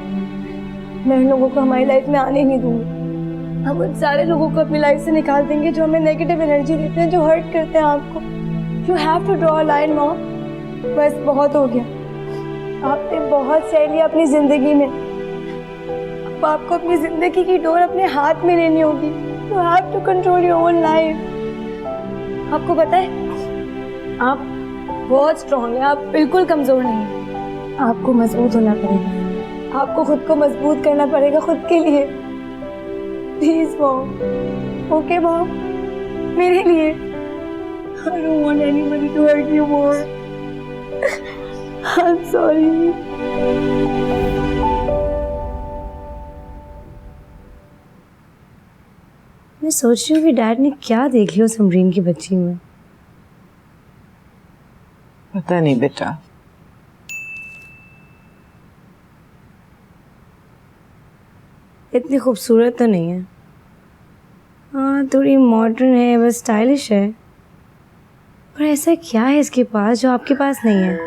मैं उन लोगों को हमारी लाइफ में आने नहीं दूंगी। हम उन सारे लोगों को अपनी लाइफ से निकाल देंगे जो हमें नेगेटिव एनर्जी देते हैं, जो हर्ट करते हैं आपको। You have to draw a line mom. बस बहुत हो गया। आपने बहुत सह लिया अपनी जिंदगी में। अब आपको अपनी जिंदगी की डोर अपने हाथ में लेनी होगी। You have to control your own life. आपको पता है आप बहुत स्ट्रॉन्ग हैं, आप बिल्कुल कमजोर नहीं हैं। आपको मजबूत होना पड़ेगा। आपको खुद को मजबूत करना पड़ेगा खुद के लिए। प्लीज मॉम, ओके मॉम, मेरे लिए। I don't want anybody to hurt you more. I'm sorry. मैं सोच रही हूँ कि डैड ने क्या देख लिया उस अमरीन की बच्ची में। पता नहीं बेटा, इतनी खूबसूरत तो नहीं है। हाँ, थोड़ी मॉडर्न है, बस स्टाइलिश है। पर ऐसा क्या है इसके पास जो आपके पास नहीं है?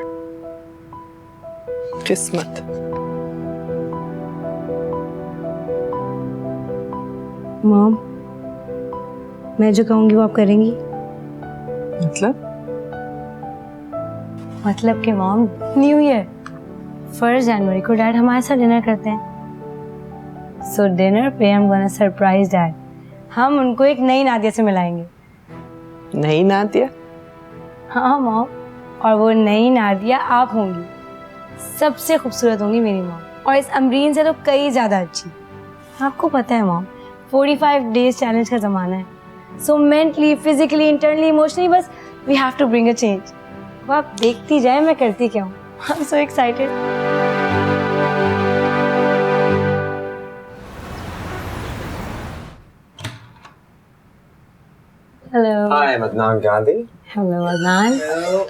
किस्मत। मॉम, मैं जो कहूँगी वो आप करेंगी? मतलब कि मॉम, न्यू ईयर 1 जनवरी को डैड हमारे साथ डिनर करते हैं। सो डिनर पे हम गोना सरप्राइज डैड। हम उनको एक नई नादिया से मिलाएंगे। नई नादिया? हाँ मॉम, और वो नई नादिया आप होंगी। सबसे खूबसूरत होंगी मेरी मॉम, और इस अमरीन से तो कई ज़्यादा अच्छी। आपको पता है मॉम, 45 डेज चैलेंज का ज़माना है। So mentally, physically, internally, emotionally बस we have to bring a change. वो आप देखती जाए मैं करती क्या हूँ। I am so excited. Hello. Hi, I'm Adnan Gandhi. Hello, Adnan. Hello.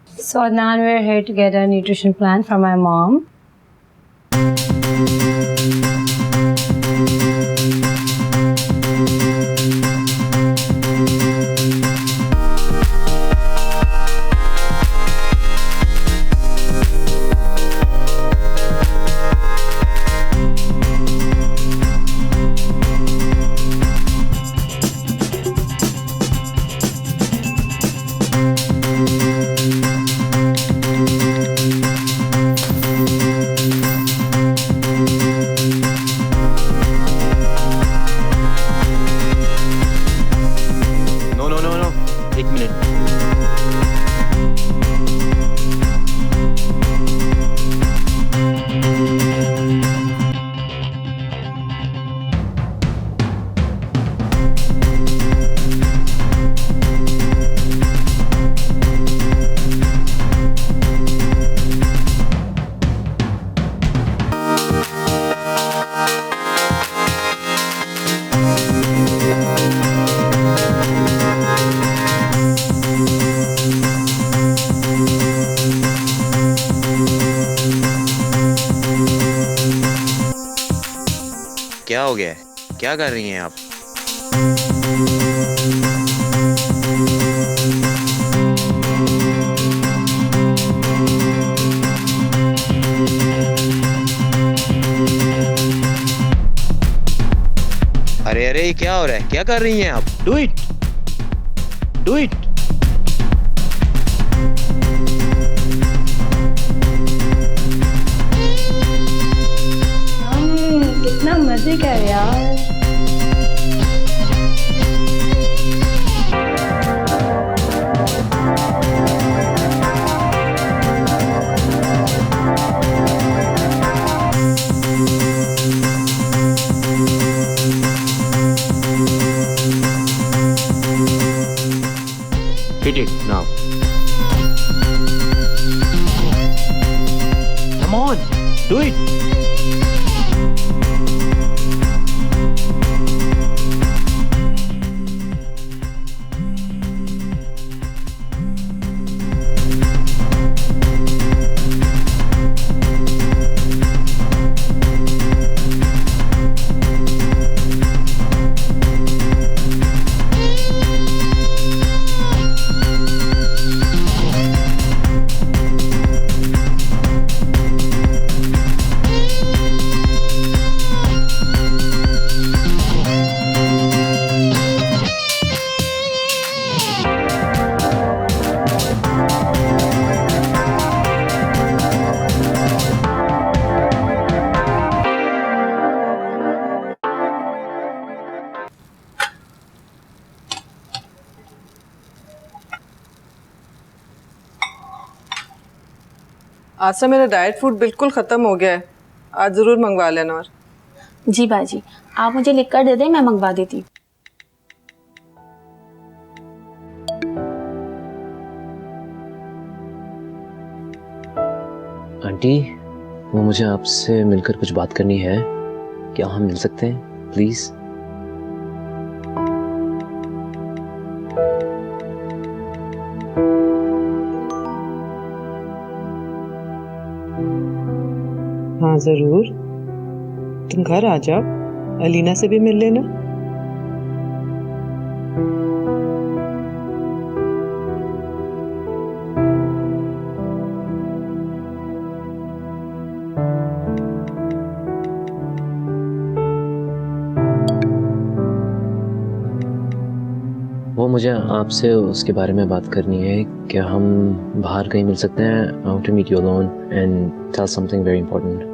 So, Adnan, we're here to get a nutrition plan from my mom. क्या हो गया है? क्या कर रही हैं आप? अरे अरे ये क्या हो रहा है? क्या कर रही हैं आप? Do it, do it. कितना मजे का है यार। Hit it now. Come on, do it. आज से मेरा डाइट फूड बिल्कुल ख़त्म हो गया है। आज ज़रूर मंगवा लेना। और जी बाजी, आप मुझे लिख कर दे दें, मैं मंगवा देती हूँ। आंटी, वो मुझे आपसे मिलकर कुछ बात करनी है। क्या हम मिल सकते हैं प्लीज? हाँ ज़रूर, तुम घर आ जाओ, अलीना से भी मिल लेना। वो मुझे आपसे उसके बारे में बात करनी है। क्या हम बाहर कहीं मिल सकते हैं? I want to meet you alone and tell something very important.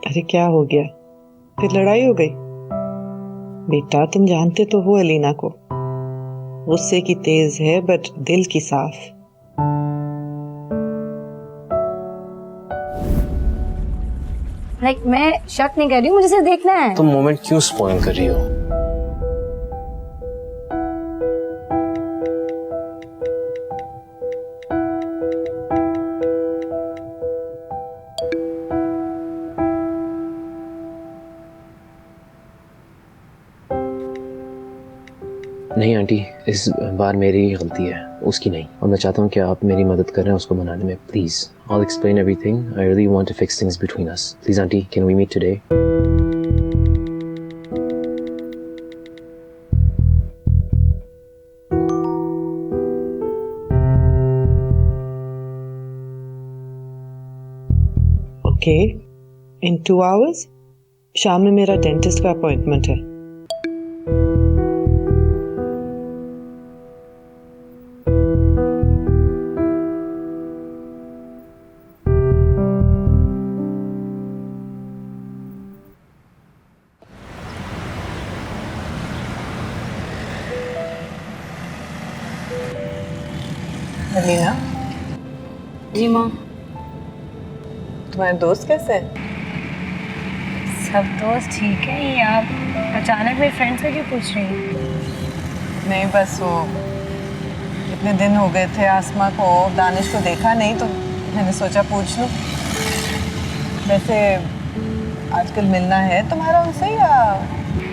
अरे क्या हो गया? फिर लड़ाई हो गई? बेटा तुम जानते तो हो अलीना को, गुस्से की तेज है बट दिल की साफ। लाइक मैं शक नहीं कर रही हूँ, मुझे सिर्फ देखना है। तुम मोमेंट क्यों स्पॉइल कर रही हो? नहीं आंटी, इस बार मेरी ही गलती है, उसकी नहीं। और मैं चाहता हूँ कि आप मेरी मदद करें उसको मनाने में, please. I'll explain everything. I really want to fix things between us. Please auntie, can we meet today? Okay, in 2 hours शाम में मेरा डेंटिस्ट का अपॉइंटमेंट है। अलीना, जी माँ। तुम्हारे दोस्त कैसे हैं? सब दोस्त ठीक है। ये आप अचानक मेरे फ्रेंड्स का क्यों पूछ रही हैं? नहीं, बस वो इतने दिन हो गए थे आसमा को, दानिश को देखा नहीं, तो मैंने सोचा पूछ लूं। वैसे आजकल मिलना है तुम्हारा उनसे या?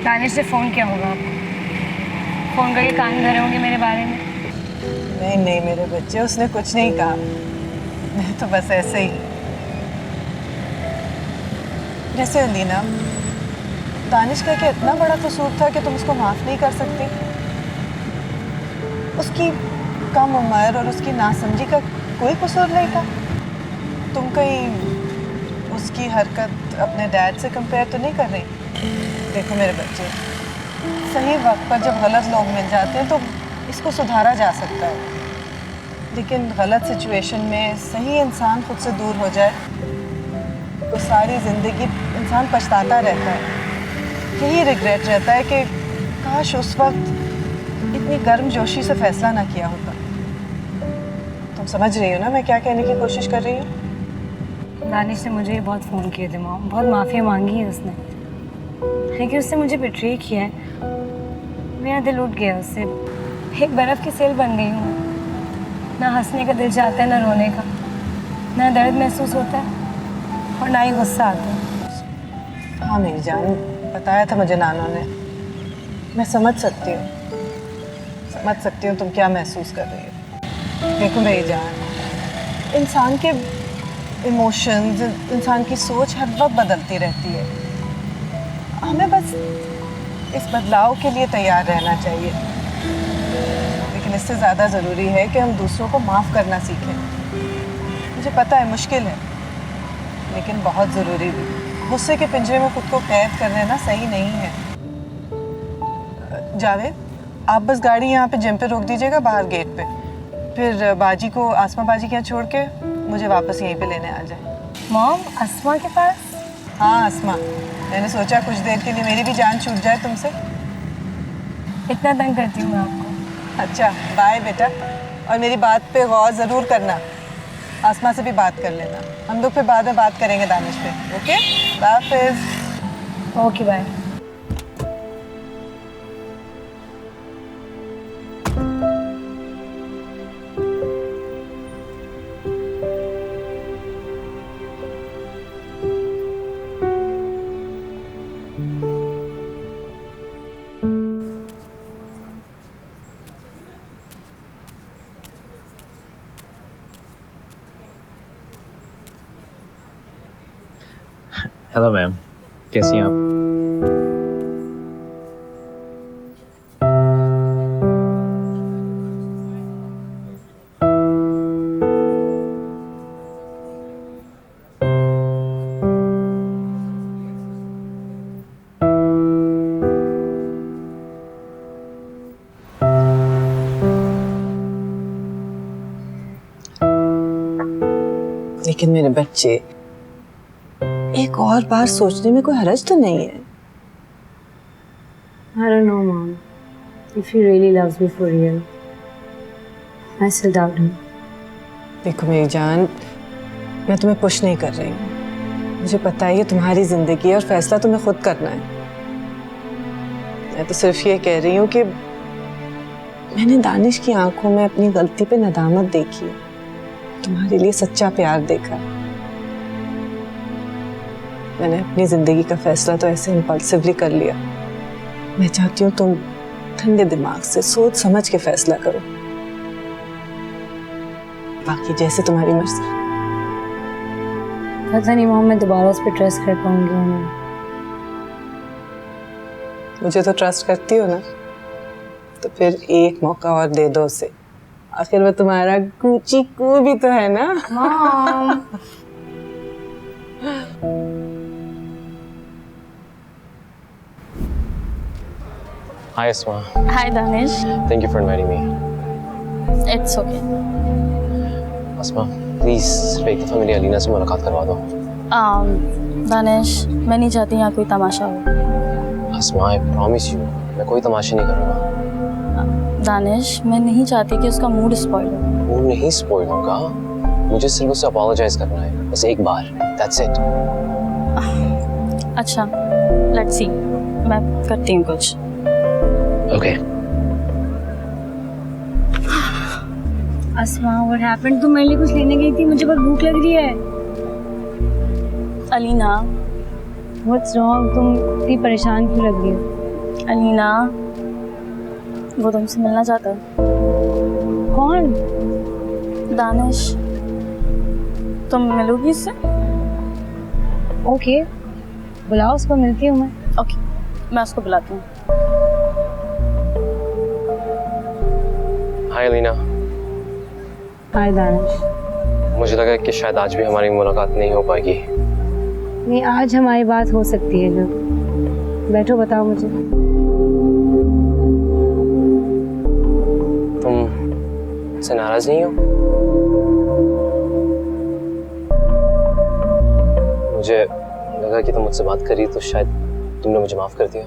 दानिश ने फ़ोन किया होगा आपको, फ़ोन करके कान धरे होंगे मेरे बारे में। नहीं नहीं मेरे बच्चे, उसने कुछ नहीं कहा, मैं तो बस ऐसे ही। जैसे अलीना, दानिश का क्या इतना बड़ा कसूर था कि तुम उसको माफ़ नहीं कर सकती? उसकी कम उम्र और उसकी नासमझी का कोई कसूर नहीं था। तुम कहीं उसकी हरकत अपने डैड से कंपेयर तो नहीं कर रही? देखो मेरे बच्चे, सही वक्त पर जब गलत लोग मिल जाते हैं तो इसको सुधारा जा सकता है, लेकिन गलत सिचुएशन में सही इंसान खुद से दूर हो जाए तो सारी ज़िंदगी इंसान पछताता रहता है। यही रिग्रेट रहता है कि काश उस वक्त इतनी गर्मजोशी से फैसला ना किया होता। तुम समझ रही हो ना मैं क्या कहने की कोशिश कर रही हूँ? दानिश ने मुझे बहुत फ़ोन किए थे माँ, बहुत माफ़ी मांगी है उसने, लेकिन उसने मुझे बिट्रे किया है। मेरा दिल उठ गया उससे, एक बर्फ़ की सेल बन गई हूँ। ना हंसने का दिल चाहता है, ना रोने का, ना दर्द महसूस होता है और ना ही गुस्सा आता है। हाँ मेरी जान, बताया था मुझे नाना ने। मैं समझ सकती हूँ तुम क्या महसूस कर रही हो। देखो मेरी जान, इंसान के इमोशंस, इंसान की सोच हर वक्त बदलती रहती है। हमें बस इस बदलाव के लिए तैयार रहना चाहिए, लेकिन इससे ज़्यादा ज़रूरी है कि हम दूसरों को माफ़ करना सीखें। मुझे पता है मुश्किल है, लेकिन बहुत ज़रूरी भी। गुस्से के पिंजरे में खुद को कैद कर लेना सही नहीं है। जावेद, आप बस गाड़ी यहाँ पे जिम पे रोक दीजिएगा, बाहर गेट पे। फिर बाजी को आसमा बाजी के यहाँ छोड़ के मुझे वापस यहीं पे लेने आ जाए। मॉम, आसमा के पास? हाँ आसमा, मैंने सोचा कुछ देर के लिए मेरी भी जान छूट जाए तुमसे। इतना तंग करती हूँ मैं आपको? अच्छा बाय बेटा, और मेरी बात पे गौर ज़रूर करना। आसमा से भी बात कर लेना, हम लोग फिर बाद में बात करेंगे दानिश पे। ओके, बाय फिर। Okay bye. हेलो मैम, कैसी हैं आप? लेकिन मेरे बच्चे, एक और बार सोचने में कोई हर्ज तो नहीं है। I don't know, Mom. If he really loves me for real, I still doubt him. देखो मेरी जान, मैं तुम्हें पुश नहीं कर रही हूँ। मुझे पता है ये तुम्हारी जिंदगी है और फैसला तुम्हें खुद करना है। मैं तो सिर्फ ये कह रही हूँ कि मैंने दानिश की आंखों में अपनी गलती पे नदामत देखी है, तुम्हारे लिए सच्चा प्यार देखा। मैंने अपनी जिंदगी का फैसला तो ऐसे इम्पल्सिवली कर लिया। मैं चाहती हूँ तुम ठंडे दिमाग से सोच समझ के फैसला करो। बाकी जैसे तुम्हारी मर्जी। पता नहीं मॉम, मैं दोबारा उस पर ट्रस्ट कर पाऊंगी या नहीं। मुझे तो ट्रस्ट करती हो ना, तो फिर एक मौका और दे दो उसे। आखिर वो तुम्हारा कूची को भी तो है ना। Mom Hi Asma. Hi Danish. Thank you for inviting me. It's okay. Asma, please सिर्फ एक दफ़ा मेरी अलीना से मुलाकात करवा दो। दानिश, मैं नहीं चाहती यहाँ कोई तमाशा हो। Asma, I promise you, मैं कोई तमाशे नहीं करूँगा। दानिश, मैं नहीं चाहती कि उसका मूड स्पॉइल हो। मूड नहीं स्पॉइल होगा, मुझे सिर्फ उसे अपोलोजाइज करना है, बस एक बार। That's it. अच्छा, let's see. मैं करती हूँ कुछ। Okay. Asma, what happened? तुम मेरे लिए कुछ लेने गई थी, मुझे बहुत भूख लग रही है। Alina, What's wrong? तुम इतनी परेशान क्यों लग रही हो? अलीना, वो तुमसे मिलना चाहता है। कौन? दानिश, तुम मिलोगी इससे? ओके, बुलाओ उसको, मिलती हूँ मैं। ओके, मैं उसको बुलाती हूँ। Hi अलीना। हाय दानिश। मुझे लगा कि शायद आज भी हमारी मुलाकात नहीं हो पाएगी। नहीं, आज हमारी बात हो सकती है। जो बैठो, बताओ मुझे। तुम मुझसे नाराज नहीं हो? मुझे लगा कि तुम मुझसे बात करी तो शायद तुमने मुझे माफ कर दिया।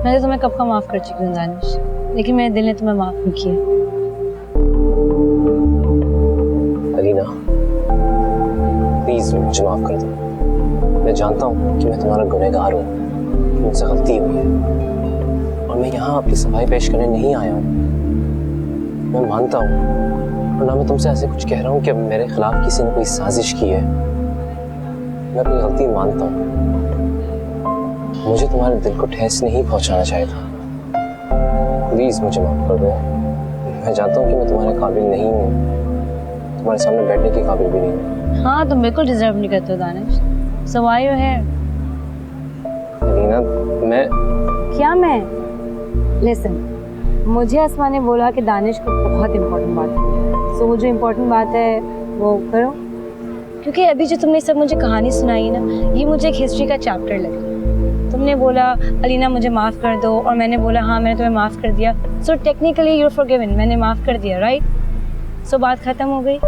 मैं तो तुम्हें कब का माफ कर चुकी हूँ दानिश, लेकिन मेरे दिल ने तुम्हें माफ नहीं किया। अलीना, प्लीज मुझे माफ कर दो। मैं जानता हूँ कि मैं तुम्हारा गुनहगार हूँ, मुझसे गलती हुई है और मैं यहाँ आपकी सफाई पेश करने नहीं आया हूँ। मैं मानता हूँ, और ना मैं तुमसे ऐसे कुछ कह रहा हूँ कि मेरे खिलाफ किसी ने कोई साजिश की है। मैं अपनी गलती मानता हूँ। मुझे तुम्हारे दिल को ठेस नहीं पहुँचाना चाहिए था। प्लीज मुझे माफ कर दो। मैं जानता हूँ कि मैं तुम्हारे काबिल नहीं हूँ, तुम्हारे सामने बैठने के काबिल भी नहीं हूँ। हाँ, तुम बिल्कुल डिजर्व नहीं करते हो Danish. So why you here? Alina, मैं लिसन, मुझे अस्मा ने बोला कि दानिश को बहुत इम्पोर्टेंट बात है। सो वो जो इम्पोर्टेंट बात है वो करो, क्योंकि अभी जो तुमने सब मुझे कहानी सुनाई ना, ये मुझे एक हिस्ट्री का चैप्टर लगा। तुमने बोला अलीना मुझे माफ़ कर दो, और मैंने बोला हाँ मैंने तुम्हें माफ़ कर दिया। सो टेक्निकली यूर फॉरगिवन, मैंने माफ़ कर दिया, राइट? सो बात ख़त्म हो गई।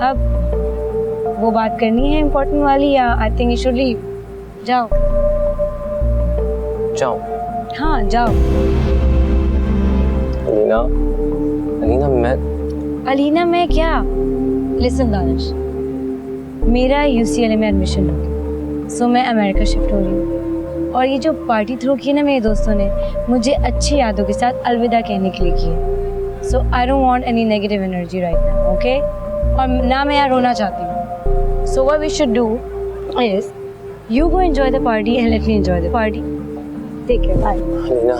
अब वो बात करनी है इम्पोर्टेंट वाली, या I think you should leave. जाओ। हाँ, जाओ। अलीना मैं क्या? लिसन दानिश, मेरा UCLA में एडमिशन हो गया, सो मैं अमेरिका शिफ्ट हो रही हूँ। और ये जो पार्टी थ्रो की ना मेरे दोस्तों ने, मुझे अच्छी यादों के साथ अलविदा कहने के लिए की है। So I don't want any negative energy right now, okay? और ना मैं यहाँ रोना चाहती हूँ। So what we should do is you go enjoy the party and let me enjoy the party. Take care, bye. Alina,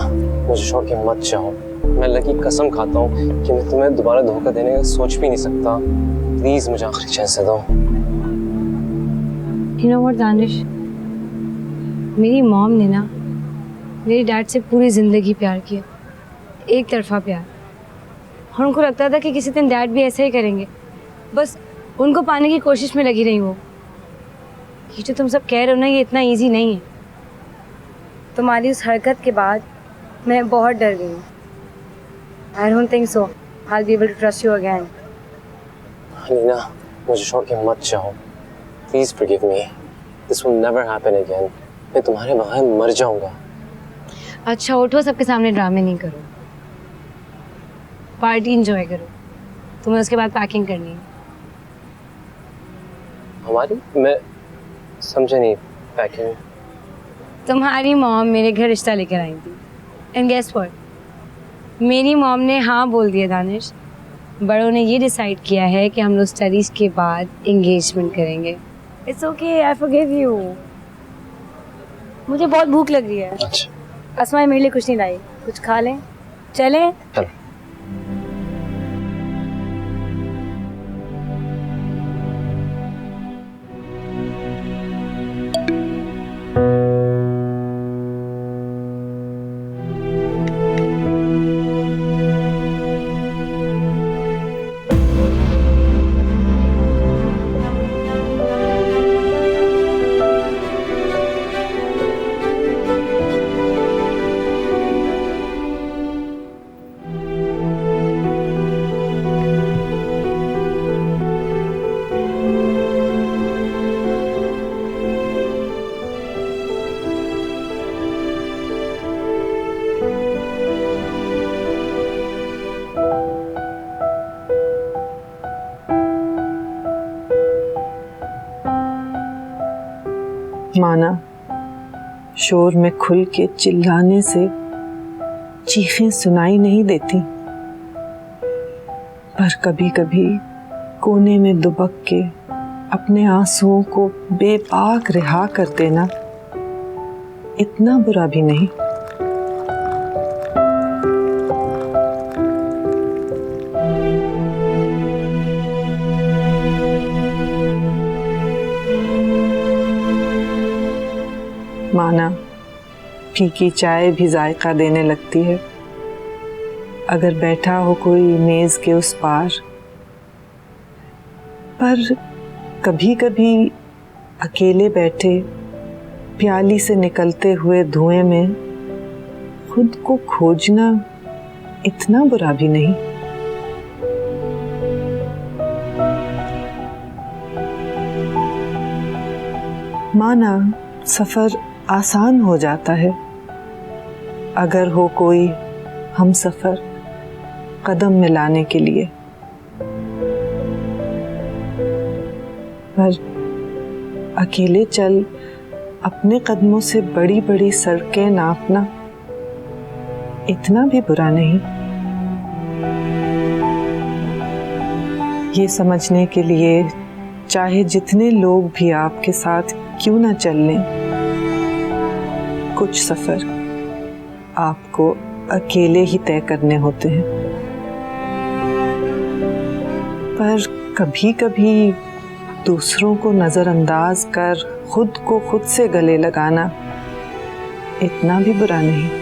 मुझे छोड़ के मत जाओ। मैं अल्लाह की कसम खाता हूँ कि मैं तुम्हें दोबारा धोखा देने का सोच भी नहीं सकता। प्लीज मुझे आखिरी चांस दे दो। यू नो व्हाट दानिश, मेरी मॉम ने ना मेरी डैड से पूरी ज़िंदगी प्यार किया, एक तरफा प्यार। और उनको लगता था कि किसी दिन डैड भी ऐसे ही करेंगे, बस उनको पाने की कोशिश में लगी रही वो। ये जो तुम सब कह रहे हो ना, ये इतना इजी नहीं है। तुम्हारी उस हरकत के बाद मैं बहुत डर गई हूँ। I don't think so I will be able to trust you again. Alina, मुझे छोड़ के मत जाओ। Please forgive me. This will never happen again. मैं तुम्हारे बगैर मर जाऊंगा। अच्छा उठो, सबके सामने ड्रामे नहीं करो, पार्टी एंजॉय करो। तुम्हें उसके बाद पैकिंग करनी है। हमारी? मैं समझे नहीं। पैकिंग? तुम्हारी मॉम मेरे घर रिश्ता लेकर आई थी एंड गेस व्हाट, मेरी मॉम ने हाँ बोल दिया दानिश। बड़ों ने ये डिसाइड किया है कि हम लोग स्टडीज के बाद एंगेजमेंट करेंगे। It's okay, I forgive you. मुझे बहुत भूख लग रही है। अच्छा। अस्मा मेरे लिए कुछ नहीं लाई, कुछ खा लें, चलें? चलो। माना, शोर में खुल के चिल्लाने से चीखें सुनाई नहीं देती, पर कभी कभी कोने में दुबक के अपने आंसुओं को बेबाक रिहा कर देना इतना बुरा भी नहीं। माना, फीकी चाय भी जायका देने लगती है अगर बैठा हो कोई मेज के उस पार, पर कभी कभी अकेले बैठे प्याली से निकलते हुए धुएं में खुद को खोजना इतना बुरा भी नहीं। माना, सफर आसान हो जाता है अगर हो कोई हम सफर कदम मिलाने के लिए, पर अकेले चल अपने कदमों से बड़ी बड़ी सड़कें नापना इतना भी बुरा नहीं। ये समझने के लिए चाहे जितने लोग भी आपके साथ क्यों ना चल लें, कुछ सफर आपको अकेले ही तय करने होते हैं। पर कभी कभी दूसरों को नजरअंदाज कर खुद को खुद से गले लगाना इतना भी बुरा नहीं।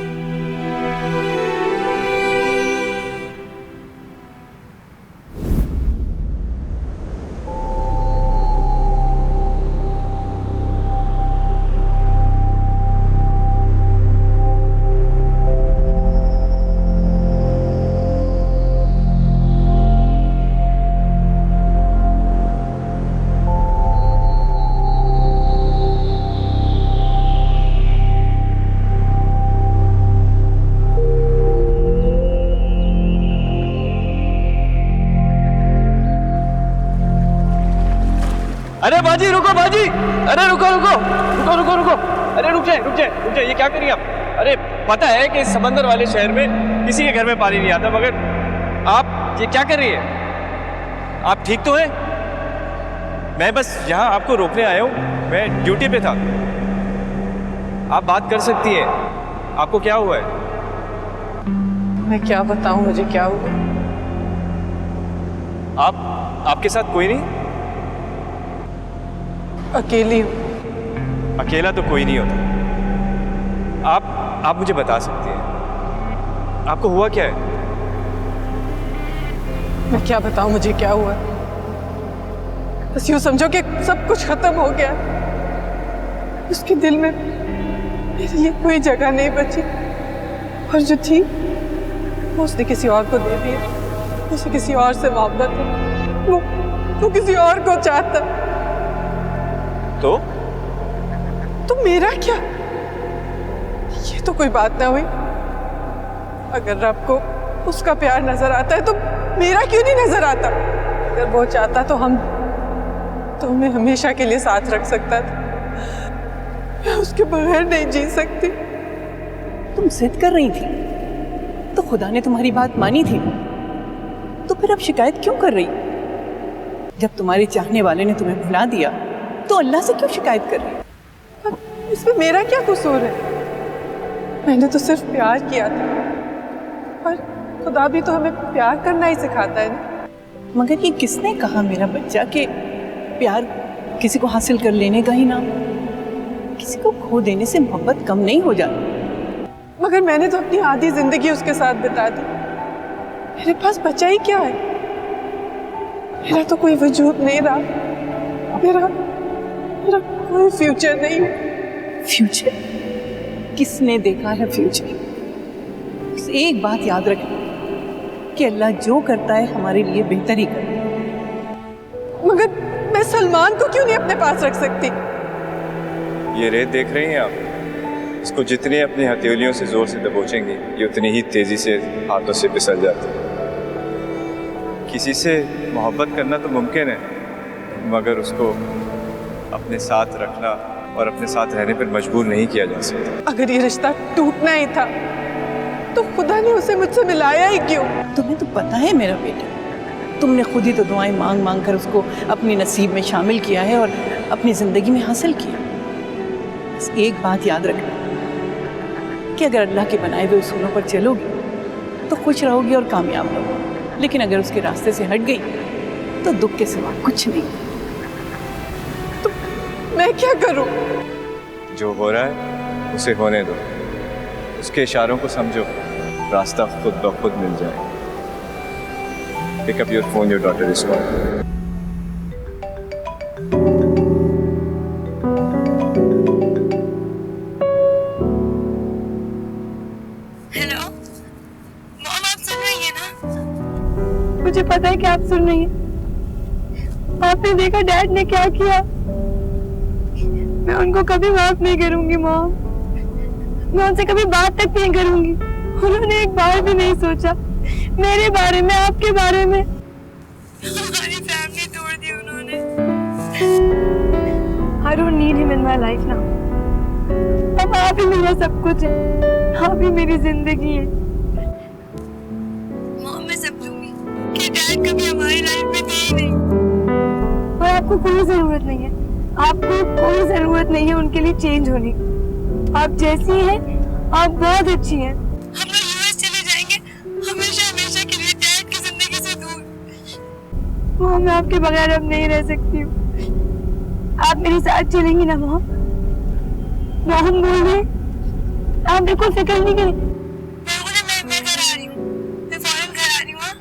अरे बाजी रुको, बाजी! अरे रुको रुको रुको रुको रुको! अरे रुक जाए रुक जाए रुक जाए! ये क्या करिए आप? अरे पता है कि इस समंदर वाले शहर में किसी के घर में पानी नहीं आता, मगर आप ये क्या कर रही है? आप ठीक तो हैं? मैं बस यहाँ आपको रोकने आया हूँ, मैं ड्यूटी पे था। आप बात कर सकती हैं। आपको क्या हुआ है? मैं क्या बताऊं मुझे क्या हुआ? आपके साथ कोई नहीं? अकेली हूँ। अकेला तो कोई नहीं होता। आप मुझे बता सकती हैं आपको हुआ क्या है? मैं क्या बताऊं मुझे क्या हुआ? बस यूं समझो कि सब कुछ खत्म हो गया। उसके दिल में मेरे लिए कोई जगह नहीं बची, और जो थी वो उसने किसी और को दे दिया। उसे किसी और से मोहब्बत है, वो किसी और को चाहता। तो मेरा क्या? ये तो कोई बात ना हुई। अगर रब को उसका प्यार नजर आता है तो मेरा क्यों नहीं नजर आता? अगर वो चाहता तो हमें हमेशा के लिए साथ रख सकता था। मैं उसके बगैर नहीं जी सकती। तुम जिद कर रही थी तो खुदा ने तुम्हारी बात मानी थी, तो फिर अब शिकायत क्यों कर रही? जब तुम्हारे चाहने वाले ने तुम्हें भुला दिया तो अल्लाह से क्यों शिकायत कर रही? अब इसमें मेरा क्या कसूर है? मैंने तो सिर्फ प्यार किया था, और खुदा भी तो हमें प्यार करना ही सिखाता है ना। मगर ये किसने कहा मेरा बच्चा कि प्यार किसी को हासिल कर लेने का ही नाम? किसी को खो देने से मोहब्बत कम नहीं हो जाती। मगर मैंने तो अपनी आधी जिंदगी उसके साथ बिता दी। मेरे पास बचा ही क्या है? मेरा तो कोई वजूद नहीं रहा। मेरा कोई फ्यूचर नहीं। फ्यूचर? किसने देखा है फ्यूचर? बस एक बात याद रखना कि अल्लाह जो करता है हमारे लिए बेहतर ही करता है। मगर मैं सलमान को क्यों नहीं अपने पास रख सकती? ये रेत देख रही हैं आप? इसको जितनी अपनी हथेलियों से जोर से दबोचेंगी ये उतनी ही तेजी से हाथों से फिसल जाती है। किसी से मोहब्बत करना तो मुमकिन है, मगर उसको अपने साथ रखना और अपने साथ रहने पर मजबूर नहीं किया जा सकता। अगर ये रिश्ता टूटना ही था तो खुदा ने उसे मुझसे मिलाया ही क्यों? तुम्हें तो पता है मेरा बेटा, तुमने खुद ही तो दुआएं मांग मांग कर उसको अपने नसीब में शामिल किया है और अपनी जिंदगी में हासिल किया। बस एक बात याद रखना कि अगर अल्लाह के बनाए हुए उसूलों पर चलोगी तो खुश रहोगी और कामयाब रहोगी, लेकिन अगर उसके रास्ते से हट गई तो दुख के सिवा कुछ नहीं। तो मैं क्या करूं? जो हो रहा है उसे होने दो, उसके इशारों को समझो, रास्ता खुद ब खुद मिल जाए। Pick up your phone, your daughter is calling. Hello mom, आप सुन रही हैं ना? मुझे पता है कि आप सुन रही हैं। आपने देखा डैड ने क्या किया? मैं उनको कभी माफ नहीं करूंगी मॉम। मैं उनसे कभी बात तक नहीं करूंगी। उन्होंने एक बार भी नहीं सोचा मेरे बारे में, आपके बारे में। हमारी फैमिली तोड़ दी उन्होंने। I don't need him in my life now. अब आप ही मेरा सब कुछ है, आप ही मेरी जिंदगी है। मॉम, मैं समझूंगी कि डैड कभी हमारी लाइफ में थे ही नहीं, और आपको कोई जरूरत नहीं है, आपको कोई जरूरत नहीं है उनके लिए चेंज होने की। आप जैसी हैं, आप बहुत अच्छी हैं। हम लोग यूएस चले जाएंगे, हमेशा हमेशा के लिए डैड की जिंदगी से दूर। मॉम, मैं आपके बगैर अब नहीं रह सकती हूँ। आप मेरे साथ चलेंगी ना मॉम? मॉम बोल रहे, आप बिल्कुल फिक्र नहीं करें। मैं घर आ रही हूँ, मैं फौरन घर आ रही हूँ। हाँ,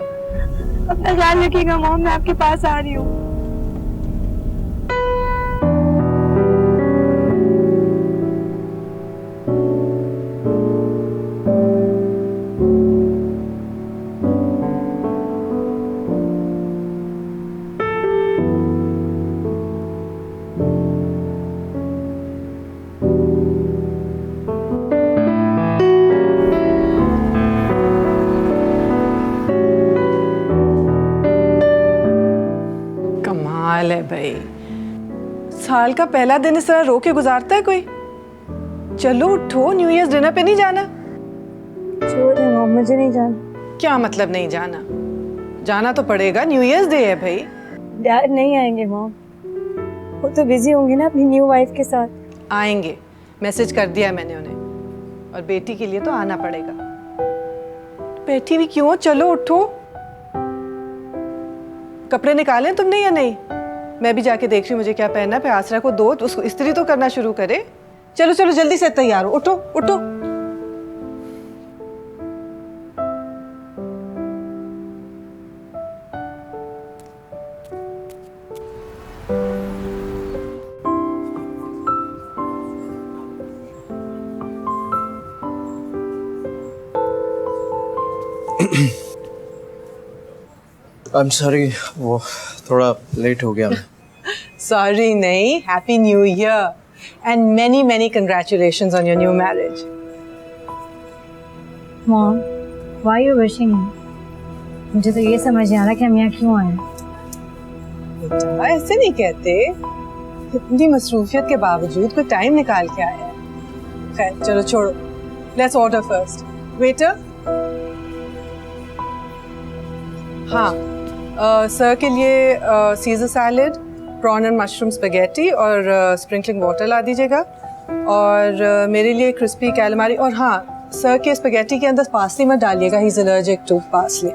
अपना ख्याल रखिएगा मॉम, मैं आपके पास आ रही हूँ। कमाल है भाई, साल का पहला दिन इस तरह रो के गुजारता है कोई? चलो उठो, न्यू ईयर डिनर पे नहीं जाना? छोड़ दे मॉम, मुझे नहीं जाना। क्या मतलब नहीं जाना? जाना तो पड़ेगा, न्यू ईयर डे है भाई। डैड नहीं आएंगे मॉम, वो तो बिजी होंगे ना अपनी न्यू वाइफ के साथ। आएंगे, मैसेज कर दिया मैंने उन्हें, और बेटी के लिए तो आना पड़ेगा। बैठी हुई क्यों? चलो उठो। कपड़े निकालें तुमने या नहीं? मैं भी जाके देख रही हूँ मुझे क्या पहनना है। फिर आसरा को दो, उसको इस्त्री तो करना शुरू करे। चलो चलो जल्दी से तैयार हो, उठो उठो। I'm sorry, वो थोड़ा लेट हो गया मैं। सॉरी नहीं, happy new year and many many congratulations on your new marriage. Mom, why you wishing मी? मुझे तो ये समझ नहीं आ रहा कि हम यहाँ क्यों आए हैं। बेटा ऐसे नहीं कहते, इतनी मसरूफियत के बावजूद कोई टाइम निकाल के आया है। खैर चलो छोड़ो, लेट्स ऑर्डर फर्स्ट। वेटर। हाँ, सर के लिए caesar salad, prawn and mushroom spaghetti और स्प्रिंकलिंग वाटर ला दीजिएगा। और मेरे लिए क्रिस्पी कैलमारी, और हाँ सर के स्पेगेटी के अंदर पार्सली मत डालिएगा, he is allergic to parsley.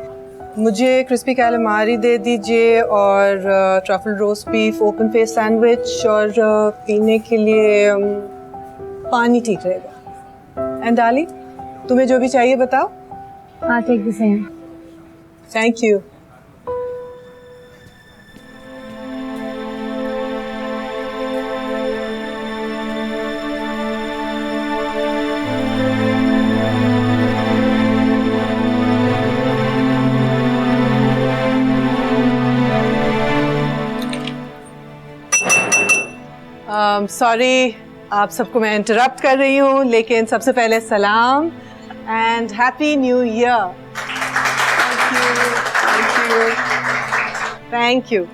मुझे क्रिस्पी कैलमारी दे दीजिए और truffle roast beef, open face sandwich, और पीने के लिए पानी ठीक रहेगा। एंड डार्लिंग, तुम्हें जो भी चाहिए बताओ। हाँ, take the same. Thank you. Sorry आप सबको मैं इंटरप्ट कर रही हूँ, लेकिन सबसे पहले सलाम and happy new year. Thank you.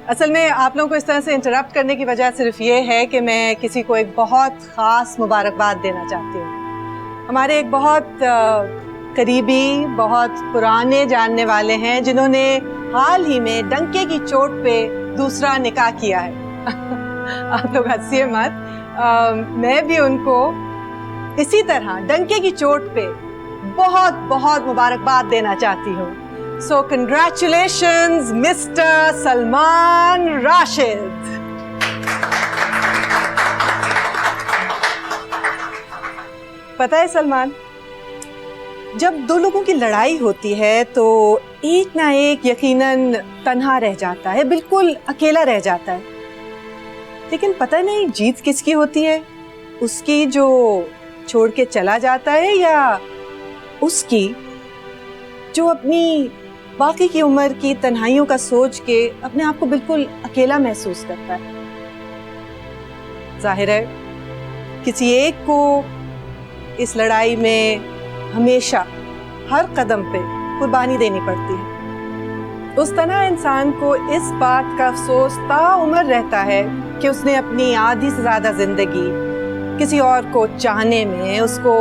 असल में आप लोगों को इस तरह से इंटरप्ट करने की वजह सिर्फ ये है कि मैं किसी को एक बहुत ख़ास मुबारकबाद देना चाहती हूँ। हमारे एक बहुत करीबी, बहुत पुराने जानने वाले हैं जिन्होंने हाल ही में डंके की चोट पे दूसरा निकाह किया है। आप लोग हंसिए मत, मैं भी उनको इसी तरह डंके की चोट पे बहुत बहुत मुबारकबाद देना चाहती हूँ। सो कंग्रेचुलेशंस मिस्टर सलमान राशिद। पता है सलमान, जब दो लोगों की लड़ाई होती है तो एक ना एक यकीनन तन्हा रह जाता है, बिल्कुल अकेला रह जाता है। लेकिन पता नहीं जीत किसकी होती है, उसकी जो छोड़ के चला जाता है या उसकी जो अपनी बाकी की उम्र की तन्हाइयों का सोच के अपने आप को बिल्कुल अकेला महसूस करता है। जाहिर है किसी एक को इस लड़ाई में हमेशा हर कदम पे कुर्बानी देनी पड़ती है। उस तरह इंसान को इस बात का अफसोस ताउम्र रहता है कि उसने अपनी आधी से ज़्यादा ज़िंदगी किसी और को चाहने में, उसको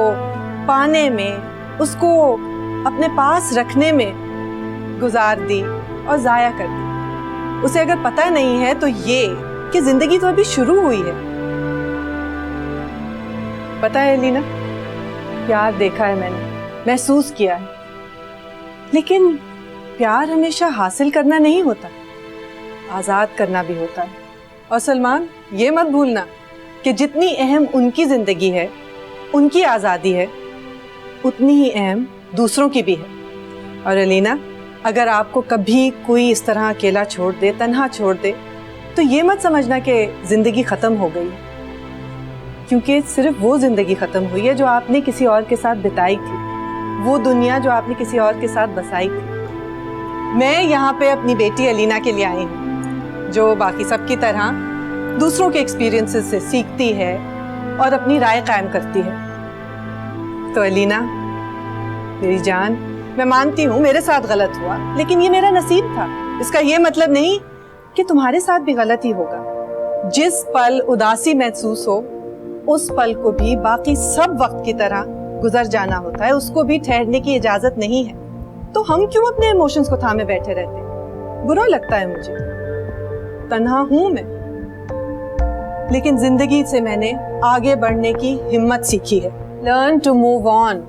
पाने में, उसको अपने पास रखने में गुजार दी और ज़ाया कर दी। उसे अगर पता नहीं है तो ये कि ज़िंदगी तो अभी शुरू हुई है। पता है लीना, प्यार देखा है मैंने, महसूस किया है, लेकिन प्यार हमेशा हासिल करना नहीं होता, आज़ाद करना भी होता है। और सलमान, ये मत भूलना कि जितनी अहम उनकी ज़िंदगी है, उनकी आज़ादी है, उतनी ही अहम दूसरों की भी है। और अलीना, अगर आपको कभी कोई इस तरह अकेला छोड़ दे, तन्हा छोड़ दे, तो ये मत समझना कि ज़िंदगी ख़त्म हो गई है, क्योंकि सिर्फ वो ज़िंदगी ख़त्म हुई है जो आपने किसी और के साथ बिताई थी, वो दुनिया जो आपने किसी और के साथ बसाई थी। मैं यहाँ पे अपनी बेटी अलीना के लिए आई हूँ, जो बाकी सबकी तरह दूसरों के एक्सपीरियंसेस से सीखती है और अपनी राय कायम करती है। तो अलीना मेरी जान, मैं मानती हूँ मेरे साथ गलत हुआ, लेकिन ये मेरा नसीब था। इसका ये मतलब नहीं कि तुम्हारे साथ भी गलत ही होगा। जिस पल उदासी महसूस हो, उस पल को भी बाकी सब वक्त की तरह गुजर जाना होता है, उसको भी ठहरने की इजाजत नहीं है। तो हम क्यों अपने इमोशंस को थामे बैठे रहते हैं? बुरा लगता है मुझे, तन्हा हूं मैं, लेकिन जिंदगी से मैंने आगे बढ़ने की हिम्मत सीखी है। Learn to move on,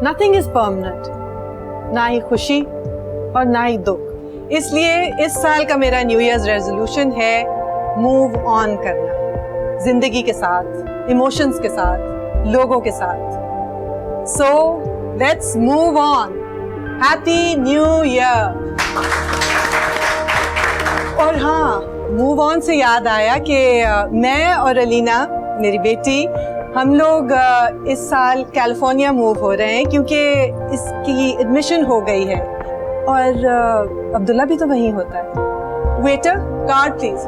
nothing is permanent, ना ही खुशी और ना ही दुख। इसलिए इस साल का मेरा न्यू ईयर्स रेजोल्यूशन है मूव ऑन करना, जिंदगी के साथ, इमोशंस के साथ, लोगों के साथ। So let's move on. Happy new year. और हाँ, मूव ऑन से याद आया कि मैं और अलीना, मेरी बेटी, हम लोग इस साल कैलिफोर्निया मूव हो रहे हैं क्योंकि इसकी एडमिशन हो गई है, और अब्दुल्ला भी तो वहीं होता है। Waiter, card please.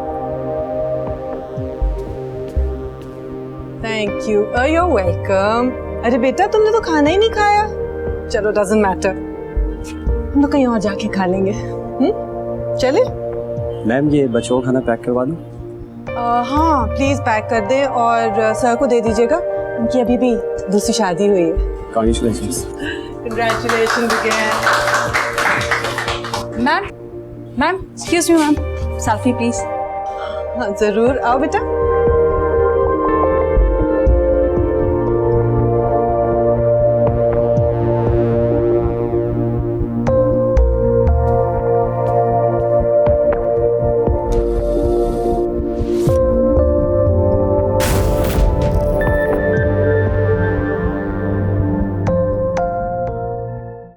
Thank you, you're welcome. अरे बेटा, तुमने तो खाना ही नहीं खाया। चलो डजंट मैटर, हम लोग कहीं और जाके खा लेंगे। चले? मैम ये बच्चों का खाना पैक करवा दूं? हाँ प्लीज पैक कर दे और सर को दे दीजिएगा, उनकी अभी भी दूसरी शादी हुई है। Congratulations. Congratulations again. Ma'am excuse me ma'am, selfie please. हाँ जरूर, आओ बेटा।